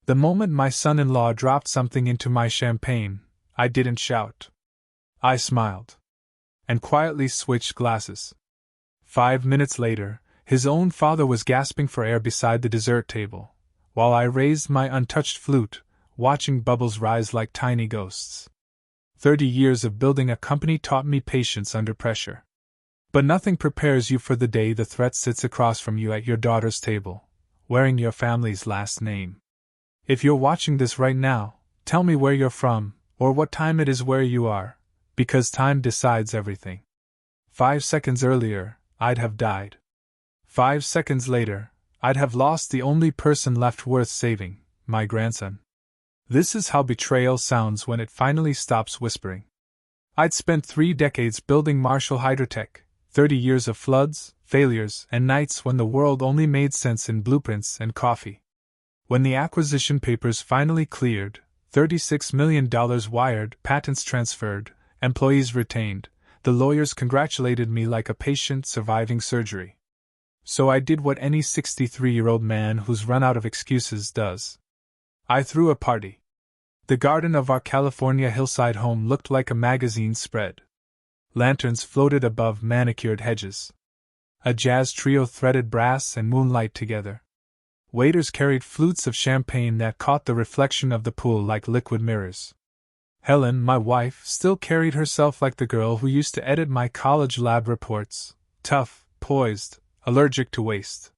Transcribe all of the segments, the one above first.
The moment my son-in-law dropped something into my champagne, I didn't shout. I smiled. And quietly switched glasses. 5 minutes later, his own father was gasping for air beside the dessert table, while I raised my untouched flute, watching bubbles rise like tiny ghosts. 30 years of building a company taught me patience under pressure. But nothing prepares you for the day the threat sits across from you at your daughter's table, wearing your family's last name. If you're watching this right now, tell me where you're from, or what time it is where you are, because time decides everything. 5 seconds earlier, I'd have died. 5 seconds later, I'd have lost the only person left worth saving, my grandson. This is how betrayal sounds when it finally stops whispering. I'd spent 3 decades building Marshall Hydrotech, 30 years of floods, failures, and nights when the world only made sense in blueprints and coffee. When the acquisition papers finally cleared, $36 million wired, patents transferred, employees retained, the lawyers congratulated me like a patient surviving surgery. So I did what any 63-year-old man who's run out of excuses does. I threw a party. The garden of our California hillside home looked like a magazine spread. Lanterns floated above manicured hedges. A jazz trio threaded brass and moonlight together. Waiters carried flutes of champagne that caught the reflection of the pool like liquid mirrors. Helen, my wife, still carried herself like the girl who used to edit my college lab reports, tough, poised, allergic to waste.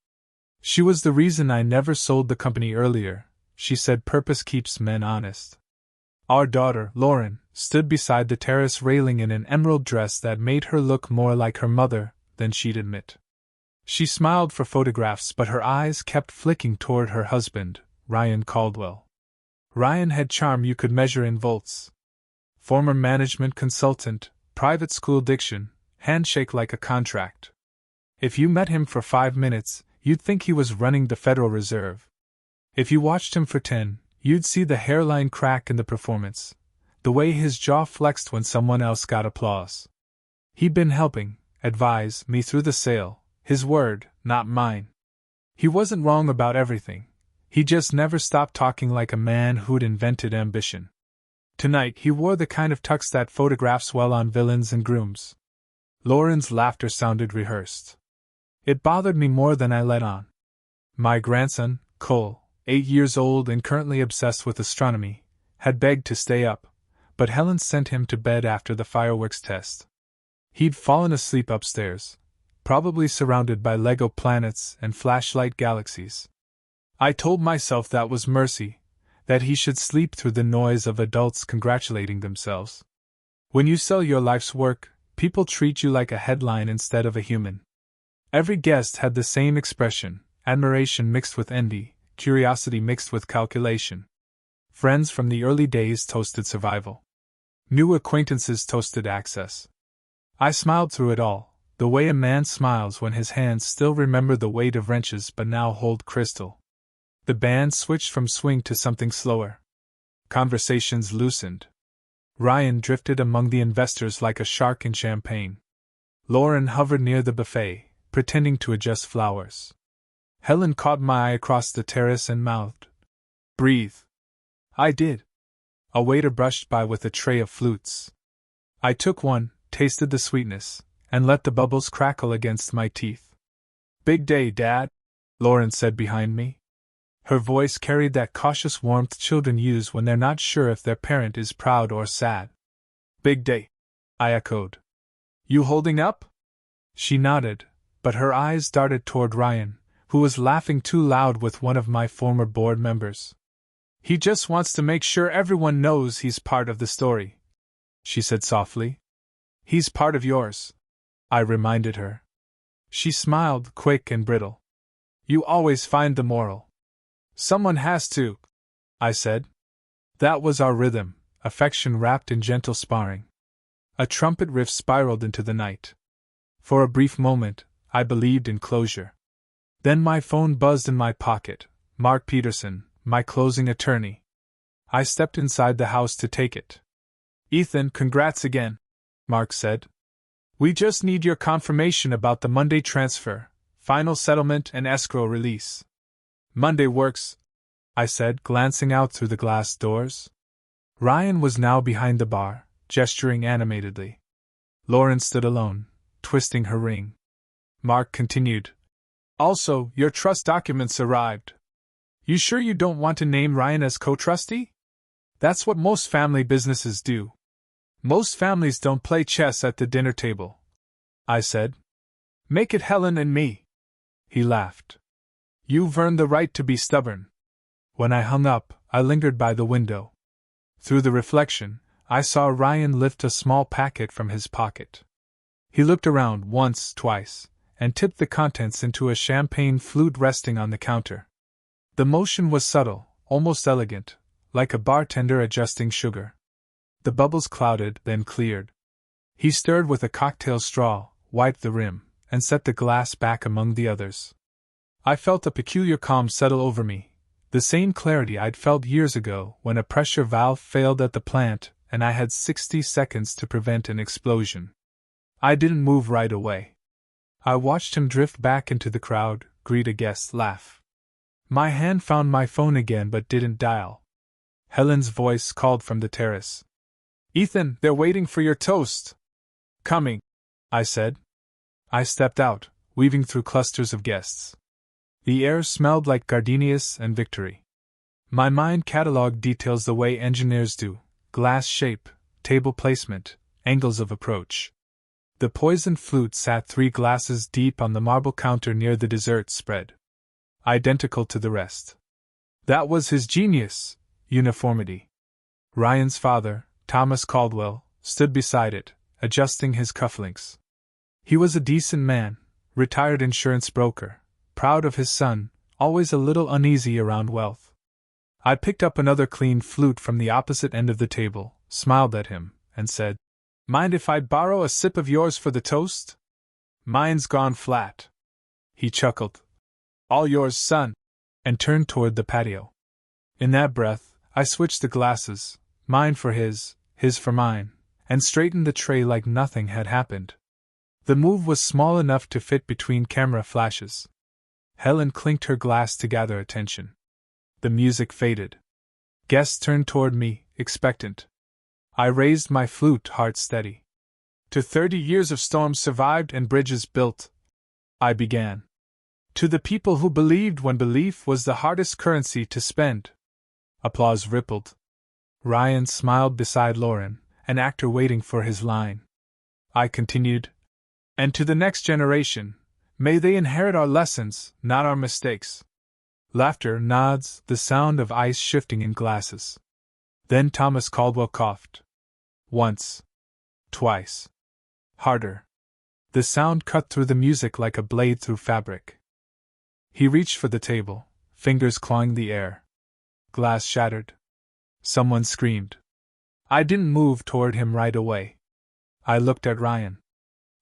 She was the reason I never sold the company earlier. She said purpose keeps men honest. Our daughter, Lauren, stood beside the terrace railing in an emerald dress that made her look more like her mother than she'd admit. She smiled for photographs, but her eyes kept flicking toward her husband, Ryan Caldwell. Ryan had charm you could measure in volts. Former management consultant, private school diction, handshake like a contract. If you met him for 5 minutes, you'd think he was running the Federal Reserve. If you watched him for 10, you'd see the hairline crack in the performance, the way his jaw flexed when someone else got applause. He'd been helping, advise me through the sale, his word, not mine. He wasn't wrong about everything. He just never stopped talking like a man who'd invented ambition. Tonight he wore the kind of tux that photographs well on villains and grooms. Lauren's laughter sounded rehearsed. It bothered me more than I let on. My grandson, Cole, 8 years old and currently obsessed with astronomy, had begged to stay up, but Helen sent him to bed after the fireworks test. He'd fallen asleep upstairs, probably surrounded by Lego planets and flashlight galaxies. I told myself that was mercy, that he should sleep through the noise of adults congratulating themselves. When you sell your life's work, people treat you like a headline instead of a human. Every guest had the same expression, admiration mixed with envy, curiosity mixed with calculation. Friends from the early days toasted survival. New acquaintances toasted access. I smiled through it all, the way a man smiles when his hands still remember the weight of wrenches but now hold crystal. The band switched from swing to something slower. Conversations loosened. Ryan drifted among the investors like a shark in champagne. Lauren hovered near the buffet, pretending to adjust flowers. Helen caught my eye across the terrace and mouthed, "Breathe." I did. A waiter brushed by with a tray of flutes. I took one, tasted the sweetness, and let the bubbles crackle against my teeth. "Big day, Dad," Lauren said behind me. Her voice carried that cautious warmth children use when they're not sure if their parent is proud or sad. "Big day," I echoed. "You holding up?" She nodded, but her eyes darted toward Ryan, who was laughing too loud with one of my former board members. "He just wants to make sure everyone knows he's part of the story," she said softly. "He's part of yours," I reminded her. She smiled, quick and brittle. "You always find the moral." "Someone has to," I said. That was our rhythm, affection wrapped in gentle sparring. A trumpet riff spiraled into the night. For a brief moment, I believed in closure. Then my phone buzzed in my pocket. Mark Peterson, my closing attorney. I stepped inside the house to take it. "Ethan, congrats again," Mark said. "We just need your confirmation about the Monday transfer, final settlement and escrow release." "Monday works," I said, glancing out through the glass doors. Ryan was now behind the bar, gesturing animatedly. Lauren stood alone, twisting her ring. Mark continued. Also, your trust documents arrived. You sure you don't want to name Ryan as co-trustee? That's what most family businesses do. Most families don't play chess at the dinner table, I said. Make it Helen and me. He laughed. You've earned the right to be stubborn. When I hung up, I lingered by the window. Through the reflection, I saw Ryan lift a small packet from his pocket. He looked around once, twice, and tipped the contents into a champagne flute resting on the counter. The motion was subtle, almost elegant, like a bartender adjusting sugar. The bubbles clouded, then cleared. He stirred with a cocktail straw, wiped the rim, and set the glass back among the others. I felt a peculiar calm settle over me, the same clarity I'd felt years ago when a pressure valve failed at the plant and I had 60 seconds to prevent an explosion. I didn't move right away. I watched him drift back into the crowd, greet a guest, laugh. My hand found my phone again but didn't dial. Helen's voice called from the terrace. Ethan, they're waiting for your toast. Coming, I said. I stepped out, weaving through clusters of guests. The air smelled like gardenias and victory. My mind catalogued details the way engineers do: glass shape, table placement, angles of approach. The poisoned flute sat 3 glasses deep on the marble counter near the dessert spread. Identical to the rest. That was his genius, uniformity. Ryan's father, Thomas Caldwell, stood beside it, adjusting his cufflinks. He was a decent man, retired insurance broker, proud of his son, always a little uneasy around wealth. I picked up another clean flute from the opposite end of the table, smiled at him, and said, Mind if I borrow a sip of yours for the toast? Mine's gone flat. He chuckled. All yours, son, and turned toward the patio. In that breath, I switched the glasses, mine for his for mine, and straightened the tray like nothing had happened. The move was small enough to fit between camera flashes. Helen clinked her glass to gather attention. The music faded. Guests turned toward me, expectant. I raised my flute, heart steady. To 30 years of storms survived and bridges built, I began. To the people who believed when belief was the hardest currency to spend. Applause rippled. Ryan smiled beside Lauren, an actor waiting for his line. I continued. And to the next generation, may they inherit our lessons, not our mistakes. Laughter, nods, the sound of ice shifting in glasses. Then Thomas Caldwell coughed. Once. Twice. Harder. The sound cut through the music like a blade through fabric. He reached for the table, fingers clawing the air. Glass shattered. Someone screamed. I didn't move toward him right away. I looked at Ryan.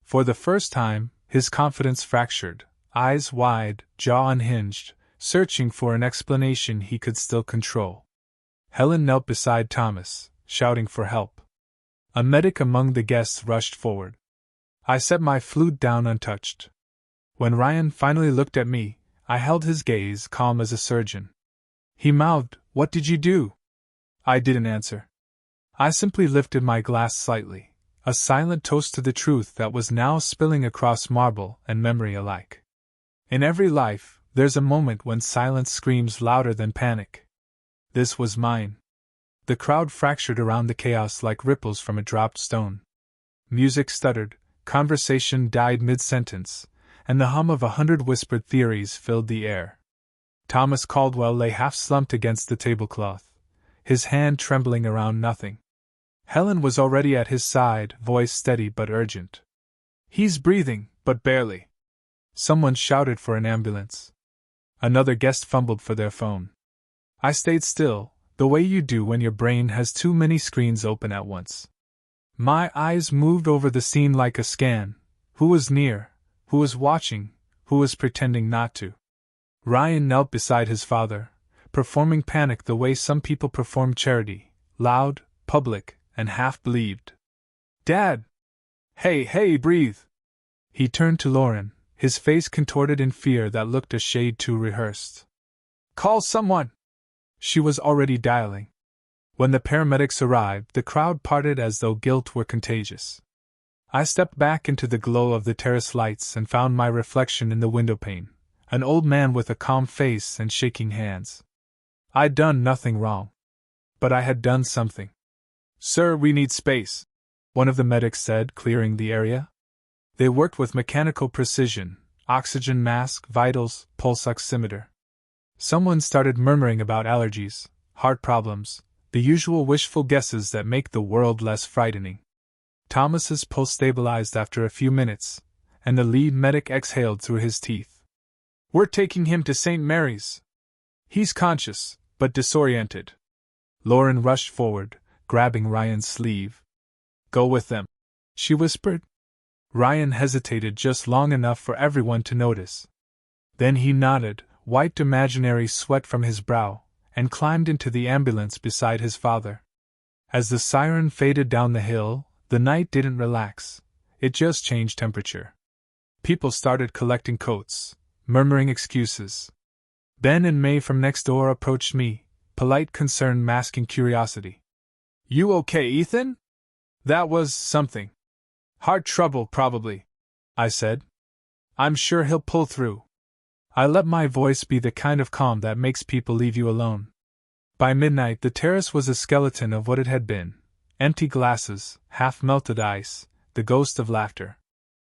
For the first time, his confidence fractured, eyes wide, jaw unhinged, searching for an explanation he could still control. Helen knelt beside Thomas, shouting for help. A medic among the guests rushed forward. I set my flute down untouched. When Ryan finally looked at me, I held his gaze calm as a surgeon. He mouthed, "What did you do?" I didn't answer. I simply lifted my glass slightly, a silent toast to the truth that was now spilling across marble and memory alike. In every life, there's a moment when silence screams louder than panic. This was mine. The crowd fractured around the chaos like ripples from a dropped stone. Music stuttered, conversation died mid-sentence, and the hum of 100 whispered theories filled the air. Thomas Caldwell lay half-slumped against the tablecloth, his hand trembling around nothing. Helen was already at his side, voice steady but urgent. "He's breathing, but barely." Someone shouted for an ambulance. Another guest fumbled for their phone. I stayed still, the way you do when your brain has too many screens open at once. My eyes moved over the scene like a scan. Who was near? Who was watching? Who was pretending not to? Ryan knelt beside his father, performing panic the way some people perform charity, loud, public, and half-believed. "Dad! Hey, breathe!" He turned to Lauren, his face contorted in fear that looked a shade too rehearsed. "Call someone!" She was already dialing. When the paramedics arrived, the crowd parted as though guilt were contagious. I stepped back into the glow of the terrace lights and found my reflection in the windowpane, an old man with a calm face and shaking hands. I'd done nothing wrong. But I had done something. "Sir, we need space," one of the medics said, clearing the area. They worked with mechanical precision: oxygen mask, vitals, pulse oximeter. Someone started murmuring about allergies, heart problems, the usual wishful guesses that make the world less frightening. Thomas's pulse stabilized after a few minutes, and the lead medic exhaled through his teeth. "We're taking him to St. Mary's. He's conscious, but disoriented." Lauren rushed forward, grabbing Ryan's sleeve. "Go with them," she whispered. Ryan hesitated just long enough for everyone to notice. Then he nodded, wiped imaginary sweat from his brow, and climbed into the ambulance beside his father. As the siren faded down the hill, the night didn't relax, it just changed temperature. People started collecting coats, murmuring excuses. Ben and May from next door approached me, polite concern masking curiosity. "You okay, Ethan? That was something." "Heart trouble, probably," I said. "I'm sure he'll pull through." I let my voice be the kind of calm that makes people leave you alone. By midnight, the terrace was a skeleton of what it had been: empty glasses, half-melted ice, the ghost of laughter.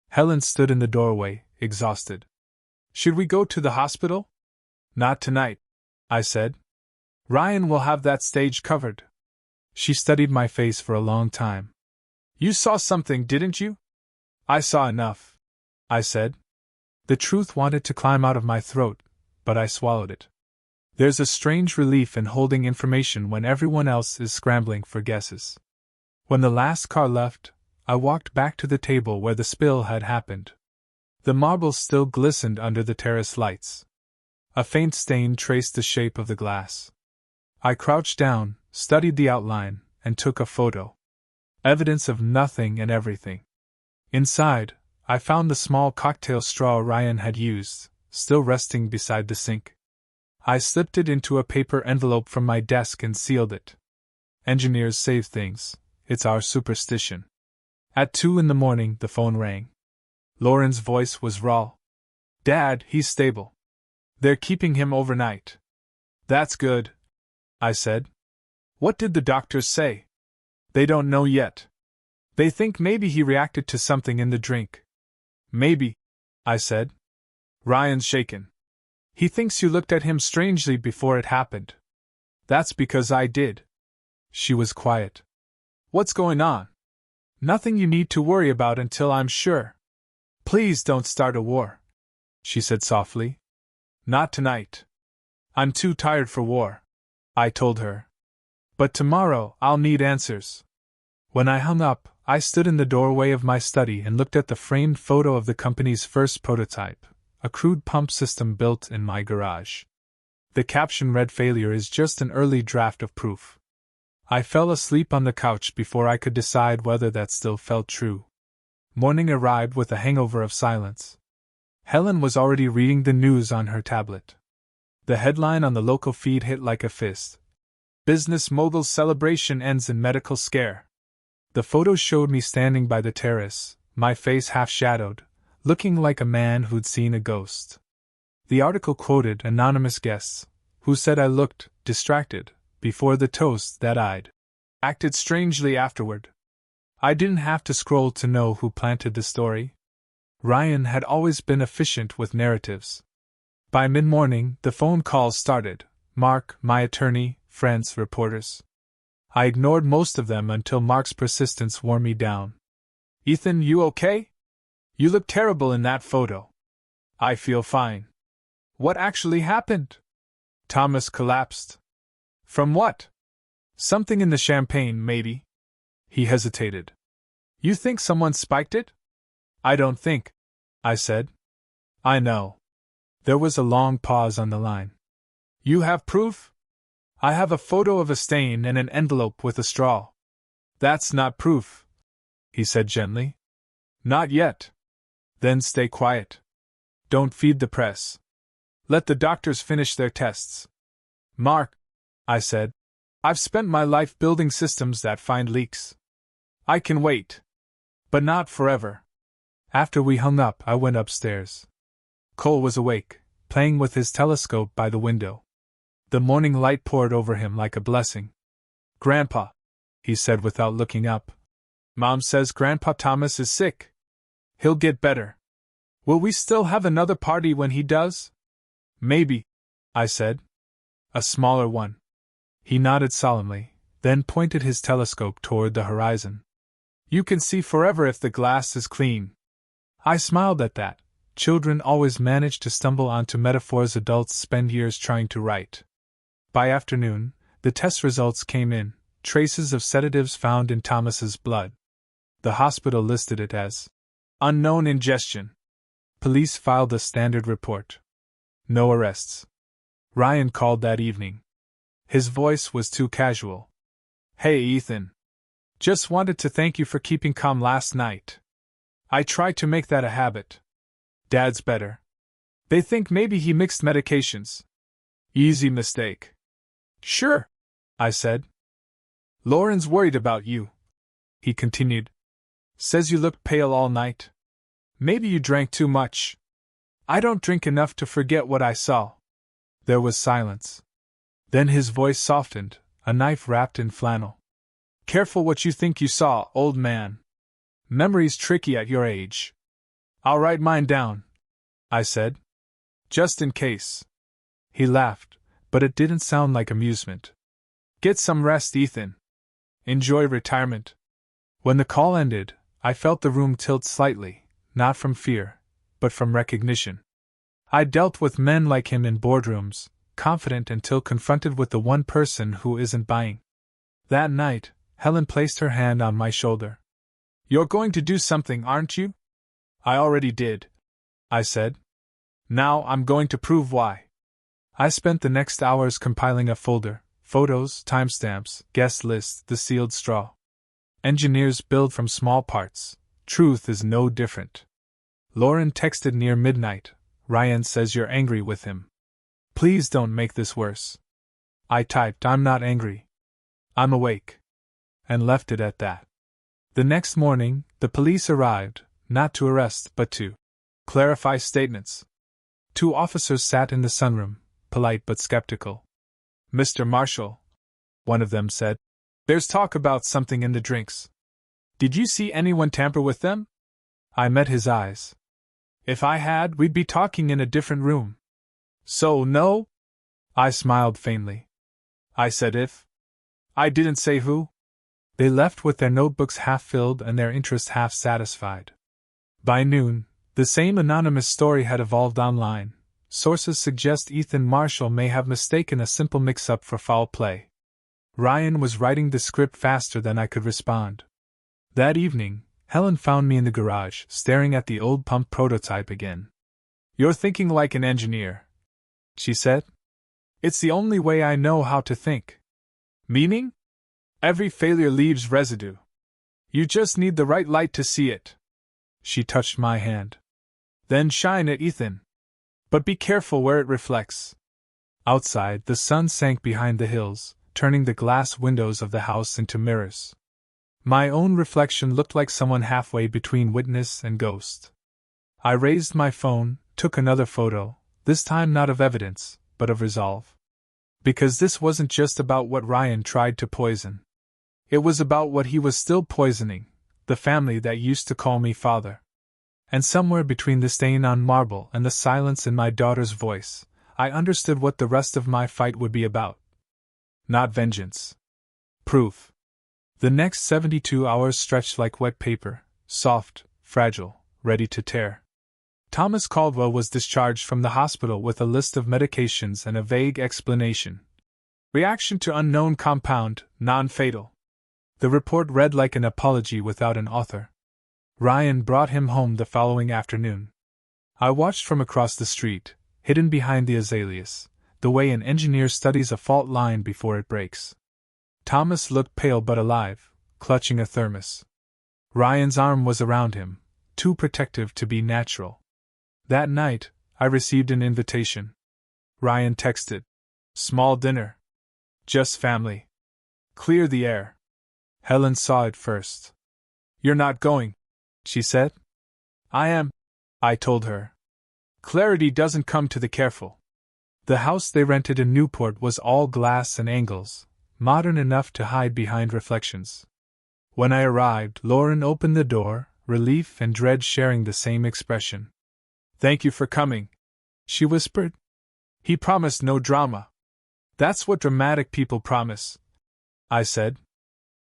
Helen stood in the doorway, exhausted. "Should we go to the hospital?" "Not tonight," I said. "Ryan will have that stage covered." She studied my face for a long time. "You saw something, didn't you?" "I saw enough," I said. The truth wanted to climb out of my throat, but I swallowed it. There's a strange relief in holding information when everyone else is scrambling for guesses. When the last car left, I walked back to the table where the spill had happened. The marble still glistened under the terrace lights. A faint stain traced the shape of the glass. I crouched down, studied the outline, and took a photo. Evidence of nothing and everything. Inside, I found the small cocktail straw Ryan had used, still resting beside the sink. I slipped it into a paper envelope from my desk and sealed it. Engineers save things, it's our superstition. At 2 a.m, the phone rang. Lauren's voice was raw. "Dad, he's stable. They're keeping him overnight." "That's good," I said. "What did the doctors say?" "They don't know yet. They think maybe he reacted to something in the drink." "Maybe," I said. "Ryan's shaken. He thinks you looked at him strangely before it happened." "That's because I did." She was quiet. "What's going on?" "Nothing you need to worry about until I'm sure." "Please don't start a war," she said softly. "Not tonight. I'm too tired for war," I told her. "But tomorrow I'll need answers." When I hung up, I stood in the doorway of my study and looked at the framed photo of the company's first prototype, a crude pump system built in my garage. The caption read, "Failure is just an early draft of proof." I fell asleep on the couch before I could decide whether that still felt true. Morning arrived with a hangover of silence. Helen was already reading the news on her tablet. The headline on the local feed hit like a fist. "Business mogul's celebration ends in medical scare." The photo showed me standing by the terrace, my face half-shadowed, looking like a man who'd seen a ghost. The article quoted anonymous guests, who said I looked distracted before the toast, that I'd acted strangely afterward. I didn't have to scroll to know who planted the story. Ryan had always been efficient with narratives. By mid-morning, the phone calls started: Mark, my attorney, friends, reporters. I ignored most of them until Mark's persistence wore me down. "Ethan, you okay? You look terrible in that photo." "I feel fine." "What actually happened?" Thomas collapsed. "From what?" "Something in the champagne, maybe." He hesitated. "You think someone spiked it?" "I don't think," I said. "I know." There was a long pause on the line. "You have proof?" "I have a photo of a stain and an envelope with a straw." "That's not proof," he said gently. "Not yet." "Then stay quiet. Don't feed the press. Let the doctors finish their tests." "Mark," I said. I've spent my life building systems that find leaks. I can wait. But not forever. After we hung up, I went upstairs. Cole was awake, playing with his telescope by the window. The morning light poured over him like a blessing. Grandpa, he said without looking up. Mom says Grandpa Thomas is sick. He'll get better. Will we still have another party when he does? Maybe, I said. A smaller one. He nodded solemnly, then pointed his telescope toward the horizon. You can see forever if the glass is clean. I smiled at that. Children always manage to stumble onto metaphors adults spend years trying to write. By afternoon, the test results came in, traces of sedatives found in Thomas's blood. The hospital listed it as unknown ingestion. Police filed a standard report. No arrests. Ryan called that evening. His voice was too casual. Hey, Ethan. Just wanted to thank you for keeping calm last night. I tried to make that a habit. Dad's better. They think maybe he mixed medications. Easy mistake. Sure, I said. Lauren's worried about you, he continued. Says you looked pale all night. Maybe you drank too much. I don't drink enough to forget what I saw. There was silence. Then his voice softened, a knife wrapped in flannel. Careful what you think you saw, old man. Memory's tricky at your age. I'll write mine down, I said. Just in case. He laughed, but it didn't sound like amusement. Get some rest, Ethan. Enjoy retirement. When the call ended, I felt the room tilt slightly, not from fear, but from recognition. I dealt with men like him in boardrooms, confident until confronted with the one person who isn't buying. That night, Helen placed her hand on my shoulder. You're going to do something, aren't you? I already did, I said. Now I'm going to prove why. I spent the next hours compiling a folder, photos, timestamps, guest lists, the sealed straw. Engineers build from small parts. Truth is no different. Lauren texted near midnight. Ryan says you're angry with him. Please don't make this worse. I typed, I'm not angry. I'm awake. And left it at that. The next morning, the police arrived, not to arrest, but to clarify statements. 2 officers sat in the sunroom, polite but skeptical. Mr. Marshall, one of them said, there's talk about something in the drinks. Did you see anyone tamper with them? I met his eyes. If I had, we'd be talking in a different room. So, no? I smiled faintly. I said if. I didn't say who. They left with their notebooks half filled and their interest half satisfied. By noon, the same anonymous story had evolved online. Sources suggest Ethan Marshall may have mistaken a simple mix-up for foul play. Ryan was writing the script faster than I could respond. That evening, Helen found me in the garage, staring at the old pump prototype again. You're thinking like an engineer, she said. It's the only way I know how to think. Meaning? Every failure leaves residue. You just need the right light to see it. She touched my hand. Then shine it, Ethan. But be careful where it reflects. Outside, the sun sank behind the hills, turning the glass windows of the house into mirrors. My own reflection looked like someone halfway between witness and ghost. I raised my phone, took another photo, this time not of evidence, but of resolve. Because this wasn't just about what Ryan tried to poison. It was about what he was still poisoning, the family that used to call me father. And somewhere between the stain on marble and the silence in my daughter's voice, I understood what the rest of my fight would be about. Not vengeance. Proof. The next 72 hours stretched like wet paper, soft, fragile, ready to tear. Thomas Caldwell was discharged from the hospital with a list of medications and a vague explanation. Reaction to unknown compound, non-fatal. The report read like an apology without an author. Ryan brought him home the following afternoon. I watched from across the street, hidden behind the azaleas, the way an engineer studies a fault line before it breaks. Thomas looked pale but alive, clutching a thermos. Ryan's arm was around him, too protective to be natural. That night, I received an invitation. Ryan texted. Small dinner. Just family. Clear the air. Helen saw it first. You're not going, she said. I am, I told her. Clarity doesn't come to the careful. The house they rented in Newport was all glass and angles, modern enough to hide behind reflections. When I arrived, Lauren opened the door, relief and dread sharing the same expression. Thank you for coming, she whispered. He promised no drama. That's what dramatic people promise, I said.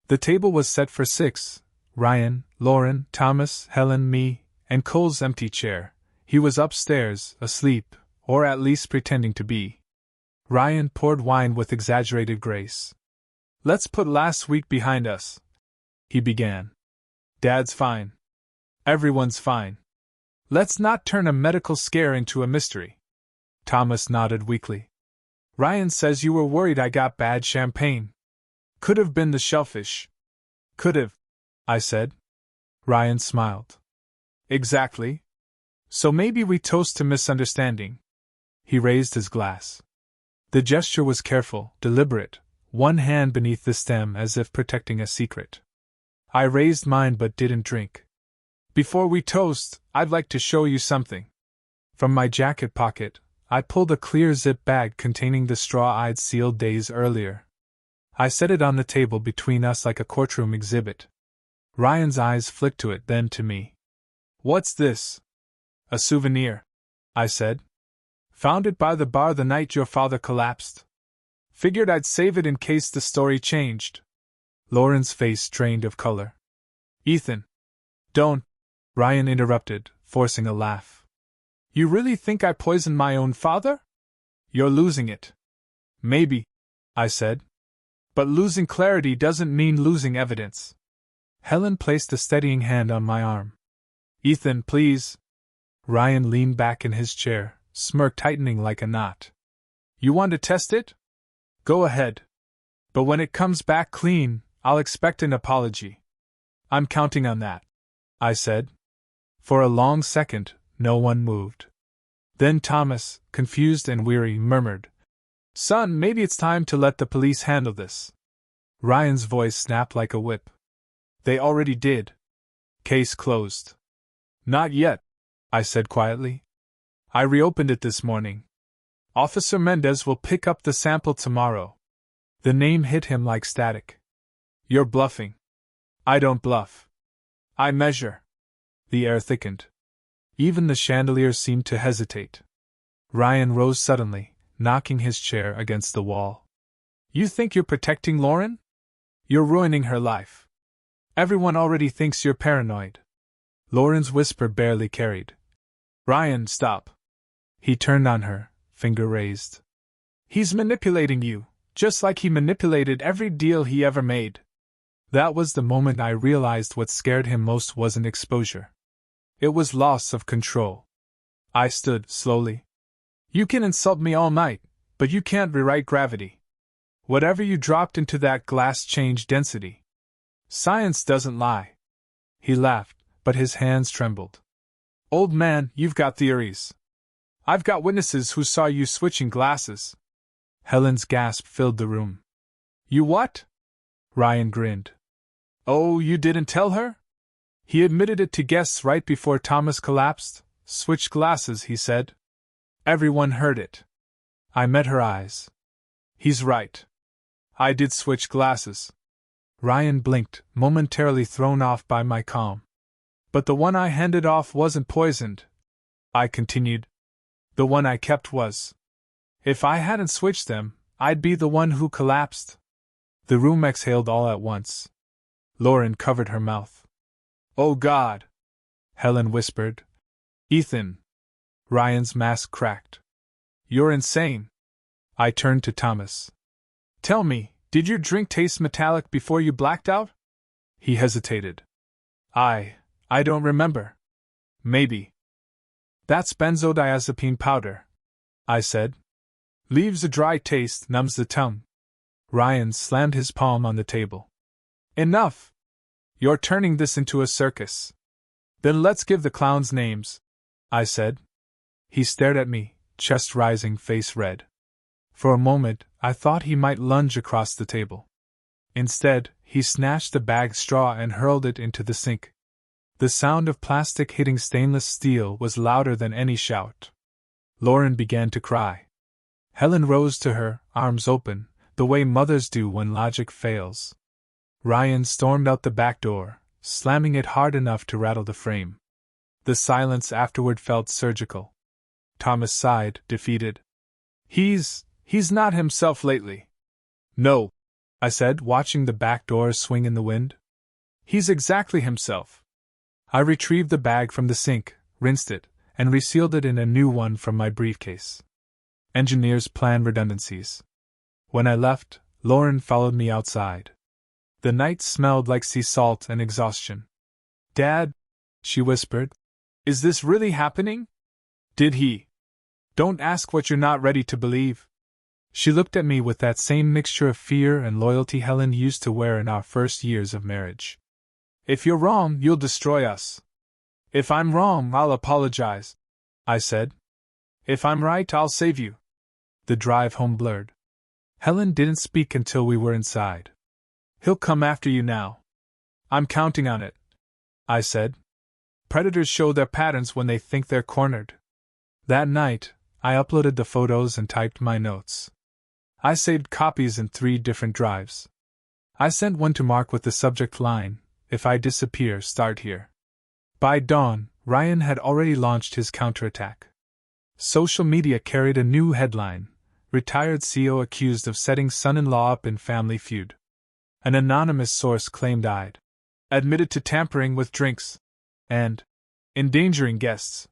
The table was set for 6, Ryan, Lauren, Thomas, Helen, me, and Cole's empty chair. He was upstairs, asleep, or at least pretending to be. Ryan poured wine with exaggerated grace. Let's put last week behind us, he began. Dad's fine. Everyone's fine. Let's not turn a medical scare into a mystery. Thomas nodded weakly. Ryan says you were worried I got bad champagne. Could have been the shellfish. Could have, I said. Ryan smiled. Exactly. So maybe we toast to misunderstanding. He raised his glass. The gesture was careful, deliberate, one hand beneath the stem as if protecting a secret. I raised mine but didn't drink. Before we toast, I'd like to show you something. From my jacket pocket, I pulled a clear zip bag containing the straw I'd sealed days earlier. I set it on the table between us like a courtroom exhibit. Ryan's eyes flicked to it, then to me. What's this? A souvenir, I said. Found it by the bar the night your father collapsed. Figured I'd save it in case the story changed. Lauren's face drained of color. Ethan. Don't, Ryan interrupted, forcing a laugh. You really think I poisoned my own father? You're losing it. Maybe, I said. But losing clarity doesn't mean losing evidence. Helen placed a steadying hand on my arm. Ethan, please. Ryan leaned back in his chair, smirk tightening like a knot. You want to test it? Go ahead. But when it comes back clean, I'll expect an apology. I'm counting on that, I said. For a long second, no one moved. Then Thomas, confused and weary, murmured, Son, maybe it's time to let the police handle this. Ryan's voice snapped like a whip. They already did. Case closed. Not yet, I said quietly. I reopened it this morning. Officer Mendez will pick up the sample tomorrow. The name hit him like static. You're bluffing. I don't bluff. I measure. The air thickened. Even the chandelier seemed to hesitate. Ryan rose suddenly, knocking his chair against the wall. You think you're protecting Lauren? You're ruining her life. Everyone already thinks you're paranoid. Lauren's whisper barely carried. Ryan, stop. He turned on her, finger raised. He's manipulating you, just like he manipulated every deal he ever made. That was the moment I realized what scared him most wasn't exposure. It was loss of control. I stood, slowly. You can insult me all night, but you can't rewrite gravity. Whatever you dropped into that glass changed density. Science doesn't lie. He laughed, but his hands trembled. Old man, you've got theories. I've got witnesses who saw you switching glasses. Helen's gasp filled the room. You what? Ryan grinned. Oh, you didn't tell her? He admitted it to guests right before Thomas collapsed. Switched glasses, he said. Everyone heard it. I met her eyes. He's right. I did switch glasses. Ryan blinked, momentarily thrown off by my calm. But the one I handed off wasn't poisoned, I continued. The one I kept was. If I hadn't switched them, I'd be the one who collapsed. The room exhaled all at once. Lauren covered her mouth. Oh God! Helen whispered. Ethan! Ryan's mask cracked. You're insane. I turned to Thomas. Tell me, did your drink taste metallic before you blacked out? He hesitated. I don't remember. Maybe. That's benzodiazepine powder, I said. Leaves a dry taste, numbs the tongue. Ryan slammed his palm on the table. Enough! You're turning this into a circus. Then let's give the clowns names, I said. He stared at me, chest rising, face red. For a moment, I thought he might lunge across the table. Instead, he snatched the bag straw and hurled it into the sink. The sound of plastic hitting stainless steel was louder than any shout. Lauren began to cry. Helen rose to her, arms open, the way mothers do when logic fails. Ryan stormed out the back door, slamming it hard enough to rattle the frame. The silence afterward felt surgical. Thomas sighed, defeated. He's not himself lately. No, I said, watching the back door swing in the wind. He's exactly himself. I retrieved the bag from the sink, rinsed it, and resealed it in a new one from my briefcase. Engineers plan redundancies. When I left, Lauren followed me outside. The night smelled like sea salt and exhaustion. Dad, she whispered, is this really happening? Did he? Don't ask what you're not ready to believe. She looked at me with that same mixture of fear and loyalty Helen used to wear in our first years of marriage. If you're wrong, you'll destroy us. If I'm wrong, I'll apologize, I said. If I'm right, I'll save you. The drive home blurred. Helen didn't speak until we were inside. He'll come after you now. I'm counting on it, I said. Predators show their patterns when they think they're cornered. That night, I uploaded the photos and typed my notes. I saved copies in 3 different drives. I sent one to Mark with the subject line, "If I disappear, start here." By dawn, Ryan had already launched his counterattack. Social media carried a new headline: Retired CEO accused of setting son-in-law up in family feud. An anonymous source claimed I'd admitted to tampering with drinks and endangering guests.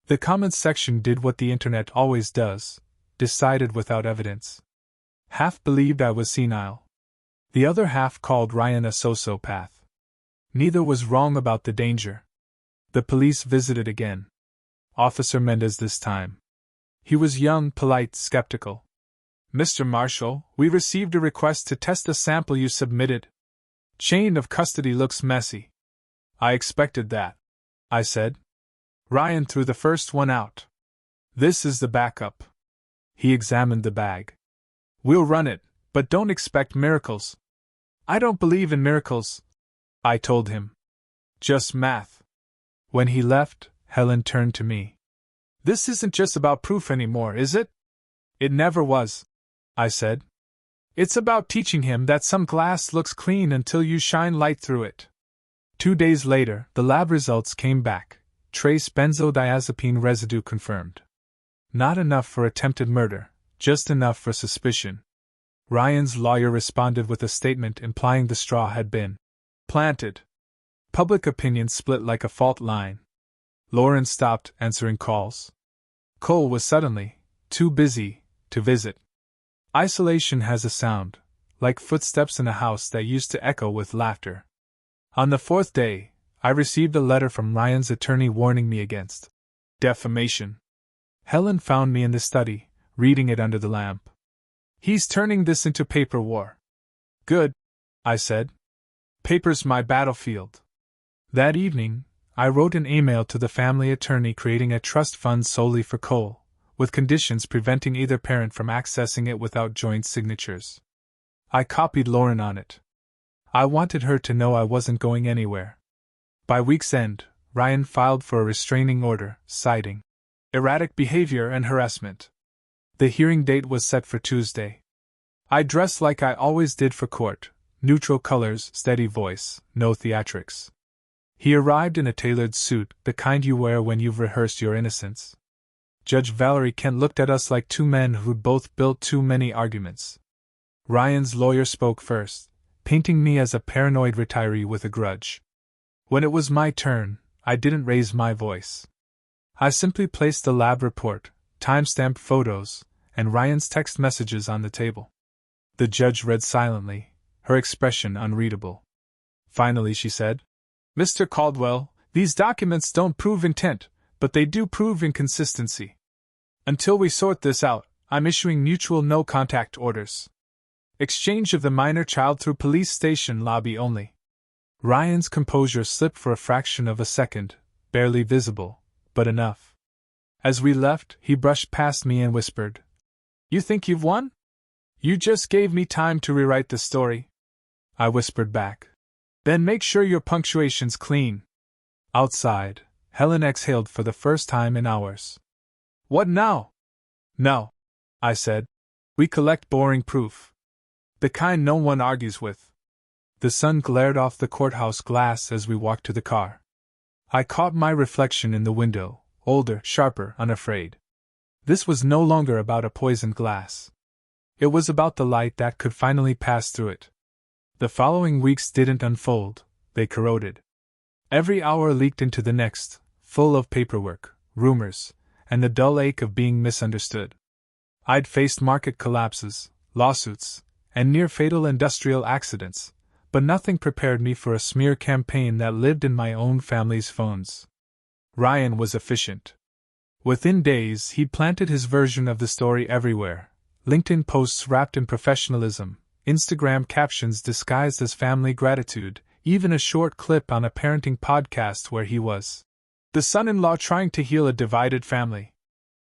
The comments section did what the internet always does, decided without evidence. Half believed I was senile. The other half called Ryan a sociopath. Neither was wrong about the danger. The police visited again. Officer Mendez this time. He was young, polite, skeptical. "Mr. Marshall, we received a request to test the sample you submitted. Chain of custody looks messy." "I expected that," I said. Ryan threw the first one out. "This is the backup." He examined the bag. "We'll run it, but don't expect miracles." "I don't believe in miracles," I told him. "Just math." When he left, Helen turned to me. "This isn't just about proof anymore, is it?" "It never was," I said. "It's about teaching him that some glass looks clean until you shine light through it." 2 days later, the lab results came back. Trace benzodiazepine residue confirmed. Not enough for attempted murder, just enough for suspicion. Ryan's lawyer responded with a statement implying the straw had been planted. Public opinion split like a fault line. Lauren stopped answering calls. Cole was suddenly too busy to visit. Isolation has a sound, like footsteps in a house that used to echo with laughter. On the 4th day, I received a letter from Ryan's attorney warning me against defamation. Helen found me in the study, reading it under the lamp. "He's turning this into paper war." "Good," I said. "Paper's my battlefield." That evening, I wrote an email to the family attorney creating a trust fund solely for Cole, with conditions preventing either parent from accessing it without joint signatures. I copied Lauren on it. I wanted her to know I wasn't going anywhere. By week's end, Ryan filed for a restraining order, citing erratic behavior and harassment. The hearing date was set for Tuesday. I dressed like I always did for court, neutral colors, steady voice, no theatrics. He arrived in a tailored suit, the kind you wear when you've rehearsed your innocence. Judge Valerie Kent looked at us like two men who'd both built too many arguments. Ryan's lawyer spoke first, painting me as a paranoid retiree with a grudge. When it was my turn, I didn't raise my voice. I simply placed the lab report, time-stamped photos, and Ryan's text messages on the table. The judge read silently, her expression unreadable. Finally she said, "Mr. Caldwell, these documents don't prove intent, but they do prove inconsistency. Until we sort this out, I'm issuing mutual no-contact orders. Exchange of the minor child through police station lobby only." Ryan's composure slipped for a fraction of a second, barely visible, but enough. As we left, he brushed past me and whispered, You think you've won? You just gave me time to rewrite the story, I whispered back. Then make sure your punctuation's clean. Outside, Helen exhaled for the first time in hours. What now? No, I said. We collect boring proof. The kind no one argues with. The sun glared off the courthouse glass as we walked to the car. I caught my reflection in the window, older, sharper, unafraid. This was no longer about a poisoned glass. It was about the light that could finally pass through it. The following weeks didn't unfold, they corroded. Every hour leaked into the next, full of paperwork, rumors, and the dull ache of being misunderstood. I'd faced market collapses, lawsuits, and near-fatal industrial accidents, but nothing prepared me for a smear campaign that lived in my own family's phones. Ryan was efficient. Within days, he'd planted his version of the story everywhere. LinkedIn posts wrapped in professionalism, Instagram captions disguised as family gratitude, even a short clip on a parenting podcast where he was the son-in-law trying to heal a divided family.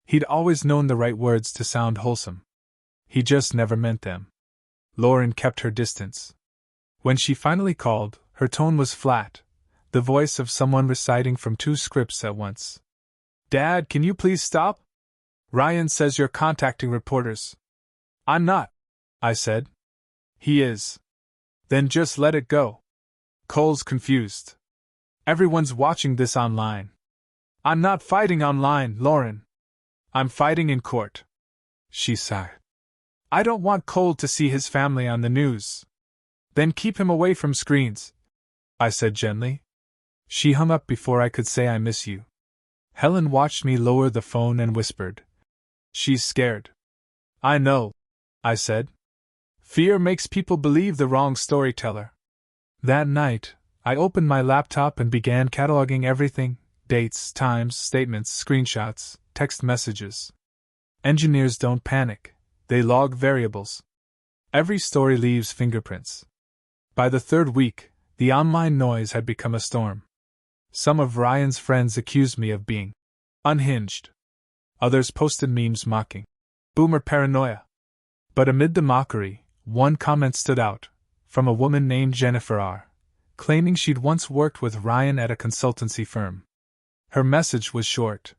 He'd always known the right words to sound wholesome. He just never meant them. Lauren kept her distance. When she finally called, her tone was flat, the voice of someone reciting from two scripts at once. Dad, can you please stop? Ryan says you're contacting reporters. I'm not, I said. He is. Then just let it go. Cole's confused. Everyone's watching this online. I'm not fighting online, Lauren. I'm fighting in court. She sighed. I don't want Cole to see his family on the news. Then keep him away from screens, I said gently. She hung up before I could say I miss you. Helen watched me lower the phone and whispered. She's scared. I know, I said. Fear makes people believe the wrong storyteller. That night, I opened my laptop and began cataloging everything: dates, times, statements, screenshots, text messages. Engineers don't panic, they log variables. Every story leaves fingerprints. By the third week, the online noise had become a storm. Some of Ryan's friends accused me of being unhinged. Others posted memes mocking boomer paranoia. But amid the mockery, one comment stood out, from a woman named Jennifer R., claiming she'd once worked with Ryan at a consultancy firm. Her message was short.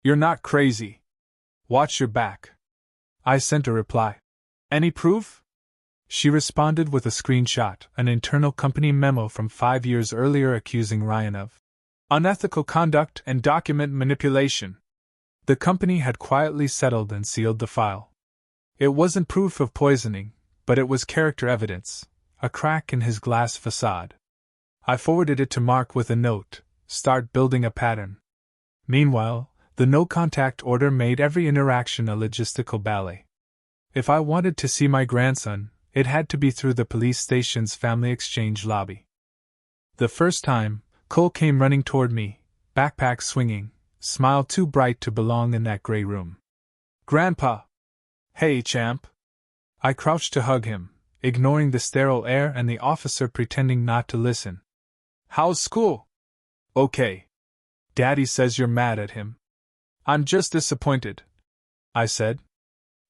You're not crazy. Watch your back. I sent a reply. Any proof? She responded with a screenshot, an internal company memo from 5 years earlier accusing Ryan of unethical conduct and document manipulation. The company had quietly settled and sealed the file. It wasn't proof of poisoning, but it was character evidence, a crack in his glass facade. I forwarded it to Mark with a note: start building a pattern. Meanwhile, the no-contact order made every interaction a logistical ballet. If I wanted to see my grandson, it had to be through the police station's family exchange lobby. The first time, Cole came running toward me, backpack swinging, smile too bright to belong in that gray room. Grandpa! Hey, champ! I crouched to hug him, ignoring the sterile air and the officer pretending not to listen. How's school? Okay. Daddy says you're mad at him. I'm just disappointed, I said.